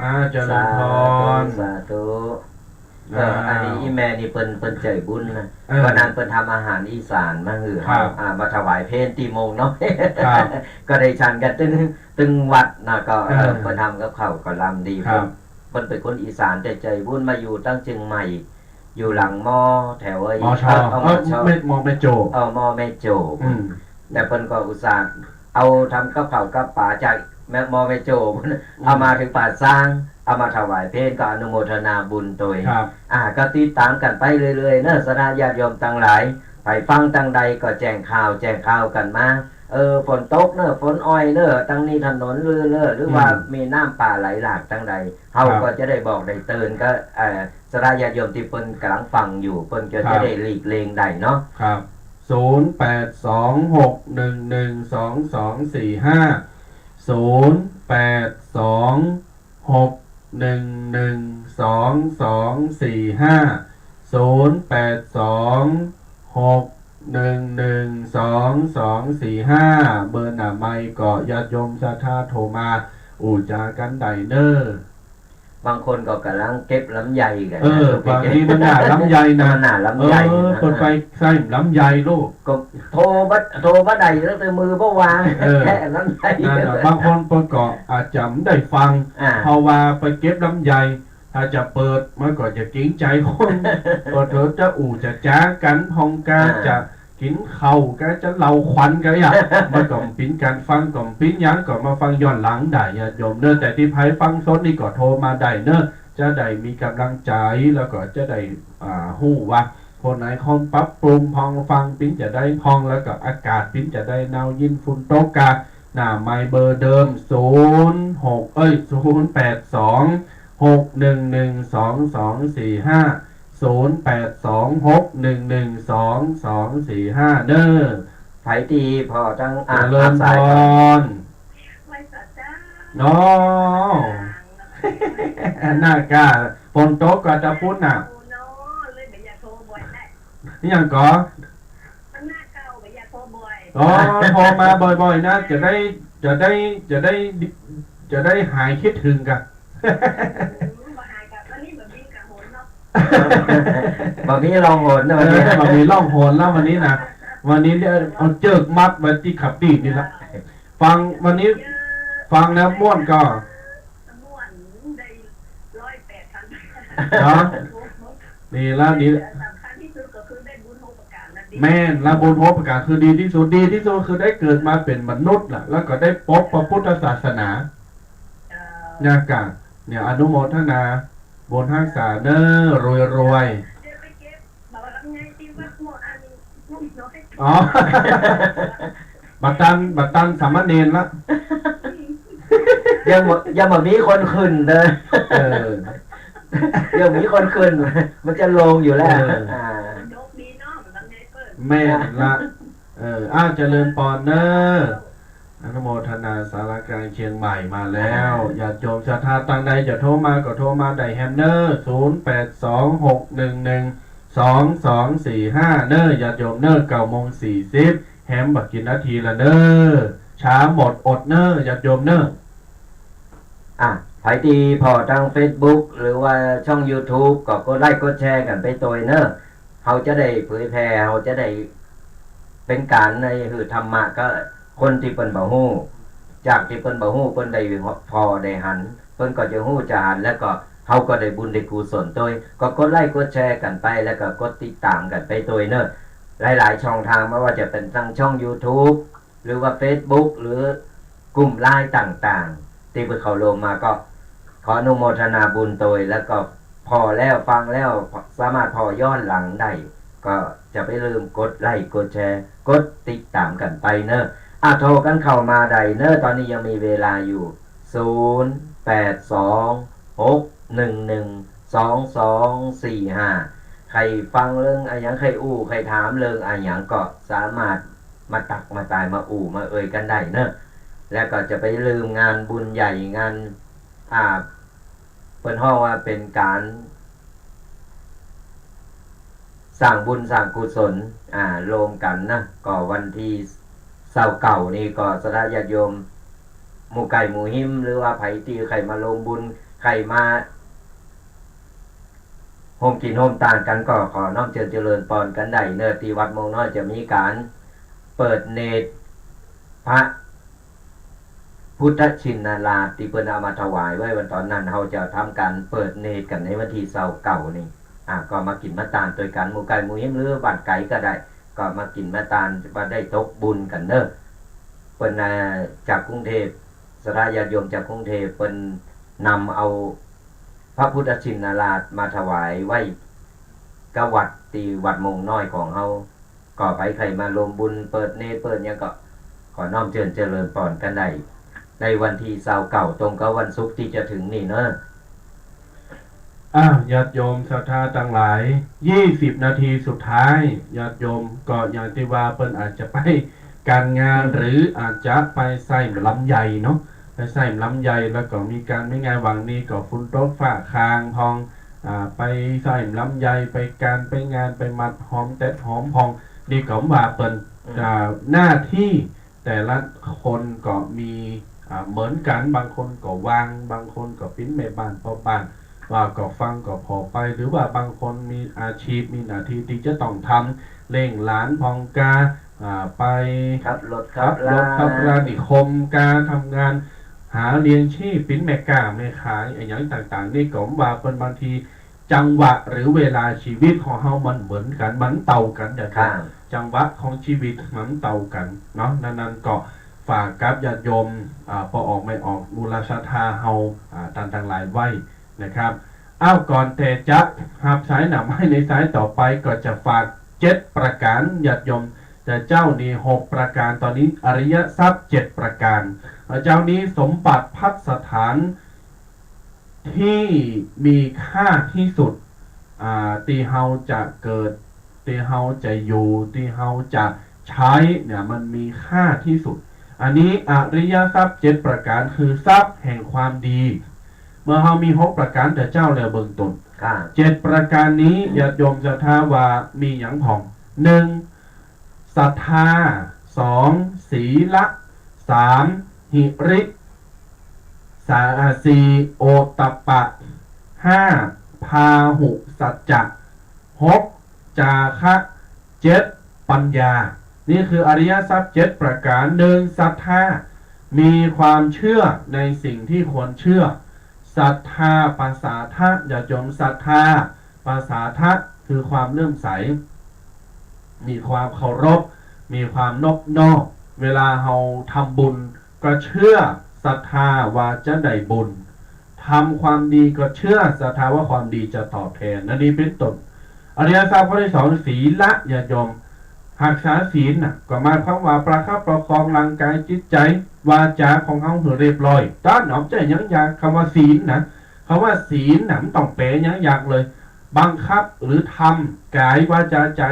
อเจริญพรสาธุอันนี้อีแม่นี่เปิ้นใจบุญนะวันนั้นเปิ้นทำอาหารอีสานมาหือมาถวายเพลตีโมงเนาะก็ได้ชันกันตึงวัดนะก็เปิ้นทำกับข้าวก็ลำดีเปิ้นเป็นคนอีสานแต่ใจบุญมาอยู่ตั้งเชียงใหม่อยู่หลังมอแถวมอชอมอแม่โจมอแม่โจแต่เปิ้นก็อุตส่าห์เอาทำกับข้าวกับป่าจากมอแม่โจเอามาถึงป่าสร้างเอามาถวายเพลก็อนุโมทนาบุญโดยก็ติดตามกันไปเรื่อยๆเนอะสนะญาติโยมทั้งหลาย ไปฟังตั้งใดก็แจ้งข่าวกันมาฝนตกเนอะฝนอ้อยเนอะตั้งนี้ถนนเลื่อหรือว่ามีน้ำป่าไหลหลากตั้งใดเฮาก็จะได้บอกได้เตือนก็สระญาติโยมที่เปิ้นกำลังฟังอยู่เปิ้นก็จะได้หลีกเลี่ยงได้เนาะครับ0826112245เบอร์หน้าไมค์ก็ญาติโยมศรัทธาโทรมาอู่จากันได้เด้อบางคนก็กำลังเก็บลำไยกันบางทีมันหน้าลำไยนะมันหน้าลำไยคนไปใส่ลำไยลูกก็โทรบ่ได้แล้วแต่มือบ่วางแค่ลำไยบางคนประกอบอาจจะไม่ได้ฟังเพราะว่าไปเก็บลำไยถ้าจะเปิดมันก็จะกิ้งใจคนก็เธอจะอู่จะจ้ากันพองกาจะกินเข่าก็จะเล่าควันก็อย่างมันก็ปิ้นการฟังก็ปิ้นยังก็มาฟังย้อนหลังได้ญาติโยมเนอะแต่ที่ไผฟังสดนี่ก็โทรมาได้เนอะจะได้มีกำลังใจแล้วก็จะได้ฮู้ว่าคนไหนคนปรับปรุงพองฟังปิ้นจะได้พองแล้วก็อากาศปิ้นจะได้หนาวยินฝุ่นตกกาหน้าไมค์เบอร์เดิม0826112245 เด้อไผที่พอทั้งเริ่มสายไม่สัจจ้าเนาะหน้ากาฝนตกก็จะพูดน่ะนี่ยังก็หน้าเก่าไม่อยากโทรบ่อยโทรมาบ่อยๆนะจะได้หายคิดถึงกันบางทีลองโหนนะวันนี้บางทีล่องโหนแล้ววันนี้นะวันนี้เอาเจิกมัดไว้ที่ขับดีนี่ละฟังวันนี้ฟังแล้วม่วนก็ได้108,000เนาะนี่แล้วนี่แม่นละบุญโภประกาศคือดีที่สุดคือได้เกิดมาเป็นมนุษย์ล่ะแล้วก็ได้พบพระพุทธศาสนาเนี่ยกะเนี่ยอนุโมทนาบนห้างสาเนอรวยอ๋อบัตตันสามเณรละยังบ่มีคนขึ้นเลยยังมีคนขึ้นมันจะลงอยู่แล้วแม่ละเจริญปอนเนออนุโมทนาสารกลางเชียงใหม่มาแล้วอย่าโจมศรัทธาตั้งใดจะโทรมาก็โทรมาได้แฮมเนอร์0826112245เนออย่าโยมเนอ9:40แฮมบักกินนาทีละเนอช้าหมดอดเนออย่าโยมเนอไผที่พอทาง Facebook หรือว่าช่อง YouTube ก็กดไลค์กดแชร์กันไปตัวเนอเขาจะได้เผยแพร่เขาจะได้เป็นการในคือธรรมะก็คนที่เปิ้นบ่ฮู้จากที่เปิ้นบ่ฮู้เปิ้นได้พอได้หันเปิ้นก็จะฮู้จะหันแล้วก็เฮาก็ได้บุญได้กุศลโดยก็กดไลค์กดแชร์กันไปแล้วก็กดติดตามกันไปโดยเนอะหลายๆช่องทางไม่ว่าจะเป็นทางช่อง YouTube หรือว่า Facebook หรือกลุ่ม LINE ต่างๆที่เพิ่นเข้าลงมาก็ขออนุโมทนาบุญโดยแล้วก็พอแล้วฟังแล้วสามารถพอย้อนหลังได้ก็จะไม่ลืมกดไลค์กดแชร์กดติดตามกันไปเนอะโทรกันเข้ามาได้เนอะตอนนี้ยังมีเวลาอยู่0826112245ใครฟังเรื่องอะไรอย่างใครใครถามเรื่องอะไรอย่างก็สามารถมาตักมาตายมามาเอ่ยกันได้เนอะแล้วก็จะไปลืมงานบุญใหญ่งานเปิ้นฮ้องว่าเป็นการสร้างบุญสร้างกุศลรวมกันนะก็วันที่29นี่ก็สระญาติโยมหมู่ไก่หมู่หิมหรือว่าไผที่ใครมาลงบุญใครมาโฮมกินโฮมต่างกันก็ขอน้อมเจริญปอนกันได้เนอะที่วัดมงน้อยจะมีการเปิดเนตรพระพุทธชินราชที่เพิ่นเอามาถวายไว้วันตอนนั้นเราจะทำการเปิดเนตรกันในวันที่29นี่ก็มากินมาตานโดยกันหมู่ไก่หมู่หิมหรือบ้านไก่ก็ได้ก็มากินมาตานมาได้ตกบุญกันเนอะเพิ่นจากกรุงเทพสระญาติโยมจากกรุงเทพเพิ่นนำเอาพระพุทธชินราชมาถวายไว้กวัดที่วัดมงน้อยของเฮา ก่อไปใครมาลงบุญเปิดเนตรเปิดเนี่ยก็ขอน้อมเจริญพรกันได้ในวันที่29ตรงกับวันศุกร์ที่จะถึงนี่เนอะญาติโยมศรัทธาทั้งหลาย20นาทีสุดท้ายญาติโยมก็อย่างที่ว่าเปิ้นอาจจะไปการงานหรืออาจจะไปใส่ลำไยเนาะไปใส่ลำไยแล้วก็มีการไม่งานวังนี้ก็ฝุ่นตกฟ้าคางพองไปใส่ลำไยไปการไปงานไปมัดหอมแต่หอมพองนี่ก็ว่าเปิ้นหน้าที่แต่ละคนก็มีเหมือนกันบางคนก็วางบางคนก็ปิ้นแม่บ้านพ่อบ้านว่าก็ฟังก็พอไปหรือว่าบางคนมีอาชีพมีหน้าที่ที่จะต้องทำเล่งหลานพองกาไปขับรถขับรานิคมการทำงานหาเลี้ยงชีพปิ้นแม่ก้าแม่ขายอย่างต่างๆนี่ก็ว่าเป็นบางทีจังหวะหรือเวลาชีวิตของเฮามันเหมือนกันมันเต่ากันเด้อครับจังหวะของชีวิตมันเต่ากันเนาะนั้นก็ฝากกับญาติโยมพอออกไม่ออกมูลศรัทธาเฮาต่างๆหลายไว้นะครับก่อนแต่จะหับสายหนำให้ในสายต่อไปก็จะฝาก7ประการญาติโยมแต่เจ้านี้6ประการตอนนี้อริยทรัพย์7ประการเจ้านี้สมบัติพัสถานที่มีค่าที่สุดที่เฮาจะเกิดที่เฮาจะอยู่ที่เฮาจะใช้เนี่ยมันมีค่าที่สุดอันนี้อริยทรัพย์7ประการคือทรัพย์แห่งความดีเมื่อเฮามี6ประการแต่เจ้าแล้วเบื้องต้น7ประการนี้ญาติโยมศรัทธาว่ามีหยังผ่อง1ศรัทธา2ศีล 3หิริ4โอตตัปปะ5พาหุสัจจะ6จาคะ7ปัญญานี่คืออริยทรัพย์7ประการ1ศรัทธามีความเชื่อในสิ่งที่ควรเชื่อศรัทธาภาษาทะอย่าจมศรัทธาภาษาทะคือความเลื่อมใสมีความเคารพมีความนอบน้อมเวลาเราทำบุญก็เชื่อศรัทธาว่าจะได้บุญทำความดีก็เชื่อศรัทธาว่าความดีจะตอบแทนนั่นนี่เป็นต้นอริยทรัพย์ข้อที่2ศีลอย่าจมหักษาศีลก็หมายความว่าประคับประคองร่างกายจิตใจวาจาของเขาเรียบร้อยด้านหนอมใจยังอยากคำว่าศีลนะคำว่าศีลนะมันต้องเป๋ยังอยากเลยบังคับหรือทำกายวาจาใจ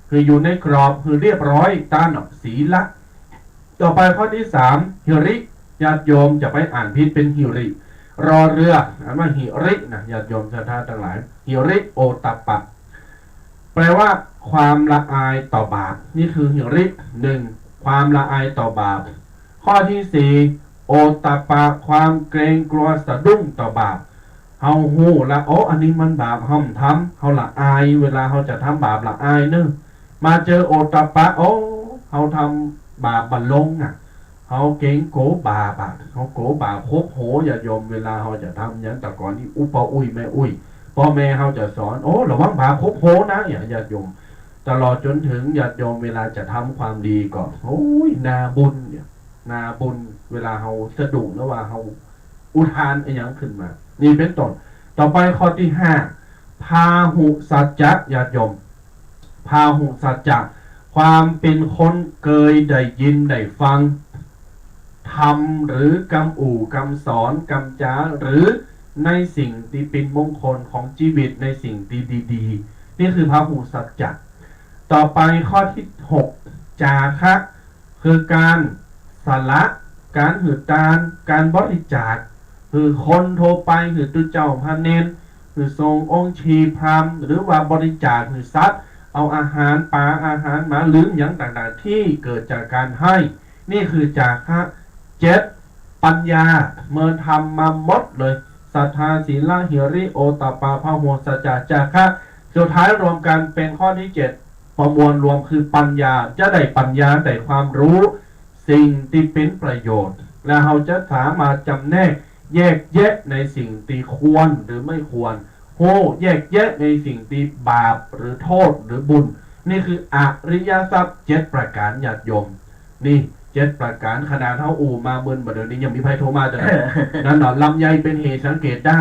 คืออยู่ในกรอบคือเรียบร้อยด้านหนอมศีลต่อไปข้อที่3หิริญาติโยมจะไปอ่านผิดเป็นหิริรอเรืออ่านว่าหิรินะญาติโยมศรัทธาทั้งหลายหิริโอตัปปะแปลว่าความละอายต่อบาปนี่คือหิริ1ความละอายต่อบาปข้อที่4โอตปะความเกรงกลัวสะดุ้งต่อบาปเฮาฮู้ละอันนี้มันบาปเฮาทำเฮาละอายเวลาเฮาจะทำบาปละอายเนอะมาเจอโอตปะเฮาทำบาปบันลงเฮาเกรงโกบาปเฮาโกบาปคบโหอย่าโยมเวลาเฮาจะทำอย่างแต่ก่อนนี่อุปอุ้ยแม่อุ้ยพ่อแม่เขาจะสอนระวังบาปคบโหนะอย่าญาติโยมตลอดจนถึงญาติโยมเวลาจะทำความดีก็นาบุญเนี่ยนาบุญเวลาเขาสะดุ้งแล้วว่าเขาอุทานอะไรอย่างขึ้นมานี่เป็นต้นต่อไปข้อที่5พาหุสัจจะญาติโยมพาหุสัจจะความเป็นคนเคยได้ยินได้ฟังทำหรือกำอู่กำสอนกำจาหรือในสิ่งที่เป็นมงคลของชีวิตในสิ่งที่ดีๆนี่คือพาหุสัจจะต่อไปข้อที่6จาคะคือการสละการหือการบริจาคคือคนโทรไปคือตุเจ้าพระเนนคือทรงองค์ชีพรามหรือว่าบริจาคคือซัดเอาอาหารปลาอาหารหมาหรืออย่างต่างๆที่เกิดจากการให้นี่คือจาคะ7ปัญญาเมื่อทำมาหมดเลยศรัทธาศีลหิริโอตปาพาหุสัจจะจาคะสุดท้ายรวมกันเป็นข้อที่7ประมวลรวมคือปัญญาจะได้ปัญญาได้ความรู้สิ่งที่เป็นประโยชน์และเราจะสามารถจำแนกแยกแยะในสิ่งที่ควรหรือไม่ควรแยกแยะในสิ่งที่บาปหรือโทษหรือบุญนี่คืออริยทรัพย์7ประการญาติโยมนี่7ประการขนาดเท่าอู่มาเมื่อเดี๋ยวนี้ยังมีไพ่โทรมาแต่นั่นหนอลำไยเป็นเหตุสังเกตได้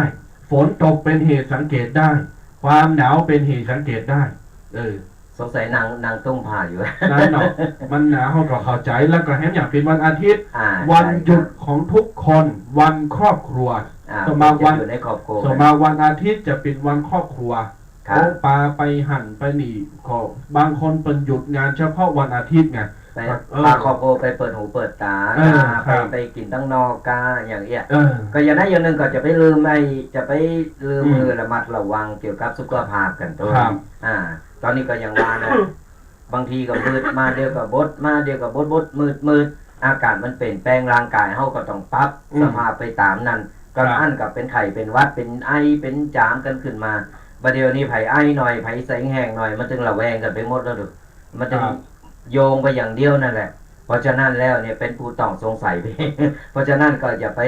ฝนตกเป็นเหตุสังเกตได้ความหนาวเป็นเหตุสังเกตได้ สงสัยนางตุ้มผ่าอยู่ นั่นเนาะมันหนาเขาก็เข้าใจแล้วก็แฮมอย่างเป็นวันอาทิตย์ อ่า วันหยุดของทุกคนวันครอบครัว สมมาวัน อยู่ในครอบครัว สมมาวันอาทิตย์จะเป็นวันครอบครัว ครับ โอ้ปลาไปหั่นไปนี่ก็บางคนเป็นหยุดงานเฉพาะวันอาทิตย์ไง ไปพาครอบครัวไปเปิดหูเปิดตา ครับ ไปกินตั้งนอกกาอย่างเงี้ย เออ ก็อย่างนั้นอย่างหนึ่งก็จะไปลืมมือระมัดระวังเกี่ยวกับสุขภาพกันตัว ครับ ตอนนี้ก็ยังว่านะ บางทีก็มืดมาเดียวกับบดมาเดียวกับบดมืดอากาศมันเปลี่ยนแปลงร่างกายเฮาก็ต้องปรับสภาพไปตามนั้นก็อันกับเป็นไข้เป็นหวัดเป็นไอเป็นจามกันขึ้นมาบัดเดี๋ยวนี้ไผไอหน่อยไผแสงแห้งหน่อยมันจึงระแวงกันไปหมดแล้วดูมันจึงโยงไปอย่างเดียวนั่นแหละเพราะฉะนั้นแล้วเนี่ยเป็นผู้ต้องสงสัยไป เพราะฉะนั้นก็อย่าไป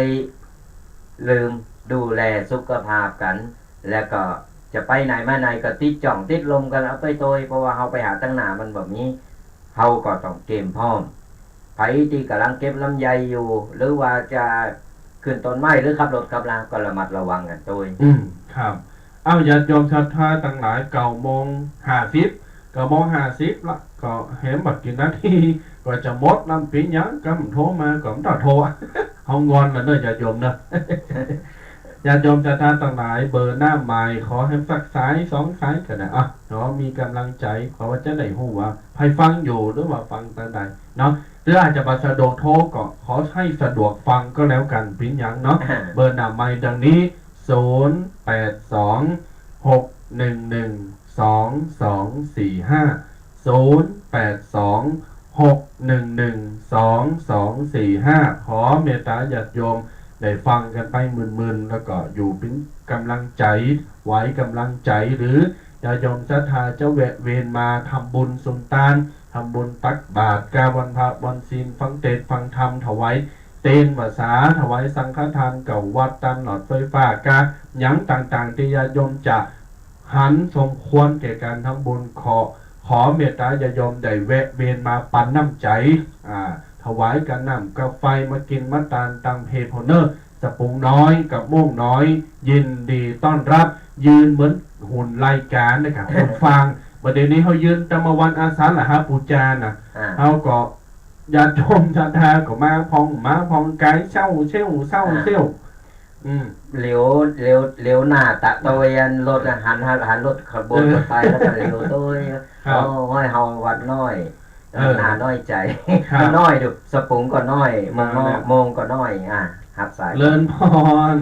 ลืมดูแลสุขภาพกัน แล้วก็จะไปไหนมาไหนก็ติดจ่องติดลมกันเอาไปโตยเพราะว่าเฮาไปหาตั้งหนามันแบบนี้เฮาก็ต้องเกมพร้อมไผที่กำลังเก็บลำไยอยู่ หรือว่าจะขึ้นต้นไม้หรือขับรถขับลาก็ระมัดระวังกันโตย ครับเอาญาติโยมศรัทธาต่างหลาย9:50ละก็แหมบักกินนาทีก็จะหมดลำปีหยังกำโทรมาก็ต่อโทร เฮางอนแล้วเด้อญาติโยมเด้อ ญาติโยมศรัทธาต่างหลายเบอร์หน้าใหม่ขอให้สักสาย2สายก็ได้เนาะมีกำลังใจขอว่าจะได้ฮู้ว่าใครฟังอยู่หรือว่าฟังตอนใดเนาะหรืออาจจะบ่สะดวกโทรก็ขอให้สะดวกฟังก็แล้วกันปินหยังเนาะ เบอร์หน้าใหม่ดังนี้0826112245ขอเมตตาญาติโยมได้ฟังกันไปมื่นๆแล้วก็อยู่เป็นกำลังใจไว้กำลังใจหรือญาติโยมศรัทธาเจ้าแวะเวียนมาทำบุญสุนทานทำบุญตักบาตรกาวันพระวันศีลฟังเทศน์ฟังธรรมถวายเตนภาษาถวายสังฆทานเก่าวัดตามหลอดไฟฟ้ากาหยังต่างๆที่ญาติโยมจะหันสมควรแก่การทำบุญขอเมตตาญาติโยมได้แวะเวียนมาปันน้ำใจถวายกันน้ำกาแฟมากินมาตาลตังเพโพเนอร์สปุงน้อยกับม่วงน้อยยินดีต้อนรับยืนเหมือนหุ่นรายการนะครับคนฟังประเด็นนี้เขายืนตะมวันอาสาละฮะปูจาน่ะเขาก็ญาติโยมศรัทธาก็มาพองกายเศร้าเชี่ยวเลี้ยวหน้าตะตะเวนรถหันรถขบวนไปแล้วก็เลี้ยวตัวห้อยเฮาวัดน้อยหนาน้อยใจน้อยดูสปุงก็น้อยมงก็น้อยหับสายเลินพร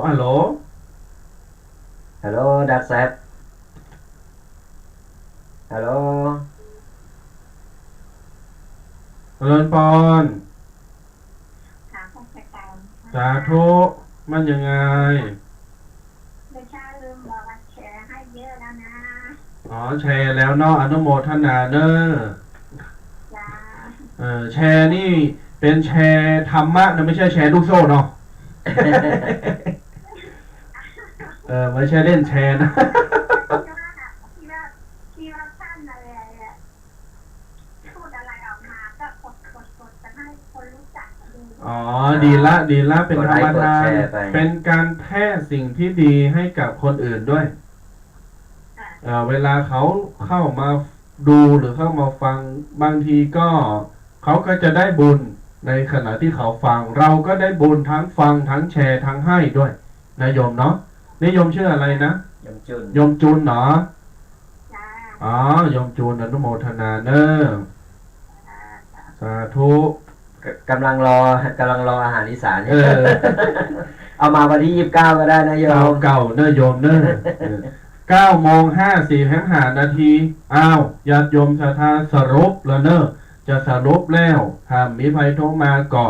ฮัลโหลดักแซดฮัลโหลเลินพรสาธุมันยังไงไม่ใช่ลืมบอกว่าแชร์ให้เยอะแล้วนะแชร์แล้วเนาะอนุโมทนาเนอะแชร์นี่เป็นแชร์ธรรมะนะไม่ใช่แชร์ลูกโซ่เนาะ ไม่ใช่เล่นแชร์นะที่ว่าท่านอะไรพูดอะไรออกมาก็กดจะให้คนรู้จักดูดีละเป็นธรรมทานเป็นการแพร่สิ่งที่ดีให้กับคนอื่นด้วยเวลาเขาเข้ามาดูหรือเข้ามาฟังบางทีก็เขาก็จะได้บุญในขณะที่เขาฟังเราก็ได้บุญทั้งฟังทั้งแชร์ทั้งให้ด้วยนะโยมเนาะนี่โยมชื่ออะไรนะโยมจูนเนาะโยมจูนอนุโมทนาเนอะสาธุกำลังรออาหารอีสานเอามาวันที่29ก็ได้นะโยมเก่าเนอะโยมเนอะ9:54นาทีญาติโยมศรัทธาสรุปแล้วเนอะจะสรุปแล้วถ้ามีภัยโทรมาก็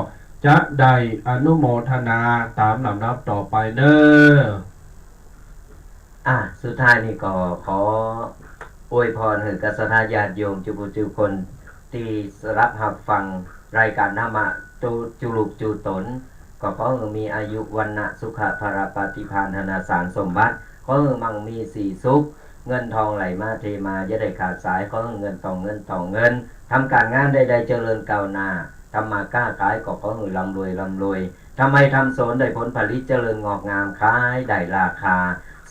จะได้อนุโมทนาตามลำดับต่อไปเนอะสุดท้ายนี่ก็ขออวยพรให้กับศรัทธาญาติโยมจุคนที่รับรับฟังรายการธรรมะจุลุกจูตนก็ขอให้มีอายุวันนะสุขภาปฏิภาณธนาสารสมบัติขอให้มั่งมีสีสุขเงินทองไหลมาเทมาอย่าได้ขาดสายขอให้เงินต่อเงินทำการงานใดๆเจริญก้าวหน้าทำมาค้าขายก็ขอให้ร่ำรวยทำไมทำสวนได้ผลผลิตเจริญงอกงามขายได้ราคา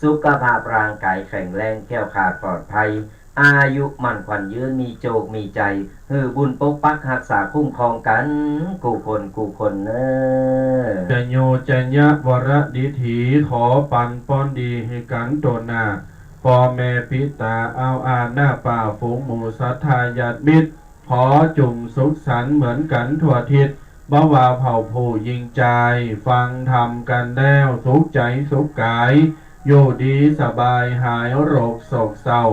สุขภาพร่างกายแข็งแรงแข็งขาดปลอดภัยอายุมั่นขวัญยืนมีโจกมีใจฮือบุญปกปักรักษาคุ้มครองกันกูคนเนอจะโยจะยะวรดิถีขอปันป้อนดีให้กันโตนาพ่อแม่พิตาเอาอาหน้าป่าฝูงหมู่ศรัทธาญาติมิตรขอจุ่มสุขสันต์เหมือนกันทั่วทิศบ่ว่าเผ่าผู้ยิงใจฟังธรรมกันแล้วสุขใจสุขกายอยู่ดีสบายหายโรคโศกเศร้า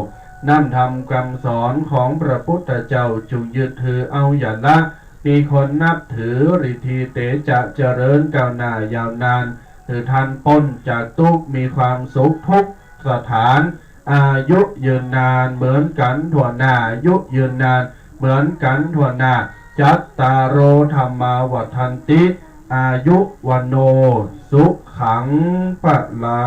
นั่นทำคำสอนของพระพุทธเจ้าจุงยึดถือเอาอย่าละมีคนนับถือฤทธิเตจะเจริญก้าวหน้ายาวนานถือท่านพ้นจากทุกข์มีความสุขทุกสถานอายุยืนนานเหมือนกันทั่วหน้าอายุยืนนานเหมือนกันทั่วหน้าจัตตารโอธรรมาวัฏันติอายุวันโนสุขังปะลา